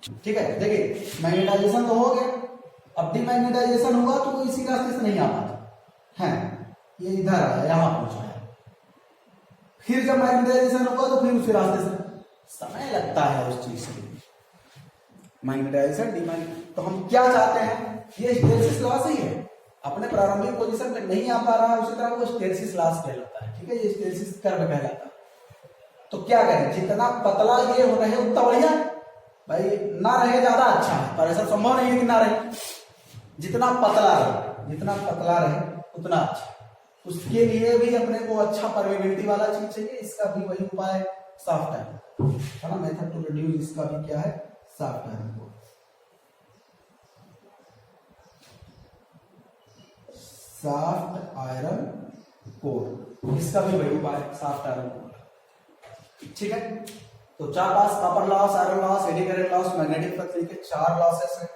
ठीक है, देखिए मैग्नेटाइजेशन तो हो गया, अब डिमैग्नेटाइजेशन होगा तो वो इसी रास्ते से नहीं आ पाता है, ये इधर आया, यहां पहुंचा है। फिर जब मैग्नेटाइजेशन होगा तो फिर उसी रास्ते से, समय लगता है उस चीज के लिए। मैग्नेटाइजेशन डिमैग्नेटाइजेशन, तो हम क्या चाहते हैं, ये स्टेरसिस लॉस ही है, अपने प्रारंभिक पोजीशन पे नहीं आ पा रहा है, उसी तरह वो स्टेरसिस लॉस कहलाता है। ठीक है, ये स्टेरसिस कर्व कहलाता है। तो क्या करें, जितना पतला ये हो रहे उतना बढ़िया भाई, ना रहे ज्यादा अच्छा है, पर ऐसा संभव नहीं है कि ना रहे, जितना पतला रहे उतना अच्छा। उसके लिए भी अपने को अच्छा परमेबिलिटी वाला चीज चाहिए, इसका भी वही उपाय है, सॉफ्ट आयरन है ना, मेथड टू रिड्यूस इसका भी क्या है, soft iron core. Soft iron core, इसका भी वही उपाय, सॉफ्ट आयरन कोर। ठीक है, तो 4 loss, copper loss, iron loss, eddy current loss, magnetic flux के 4 लॉसेस है,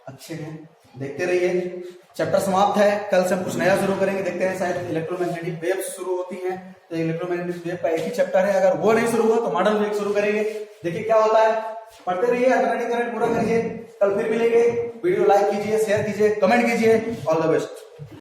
अच्छे हैं, देखते रहिए। चैप्टर समाप्त है, कल से हम कुछ नया शुरू करेंगे, देखते हैं शायद इलेक्ट्रोमैग्नेटिक वेव्स शुरू होती हैं, तो इलेक्ट्रोमैग्नेटिक वेव का एक ही चैप्टर है, अगर वो नहीं शुरू हुआ तो मॉडल वेव शुरू करेंगे, देखिए क्या होता है। पढ़ते रहिए, अल्टरनेटिव करंट पूरा करिए, कल फिर मिलेंगे। वीडियो लाइक कीजिए, शेयर कीजिए, कमेंट कीजिए। All the best.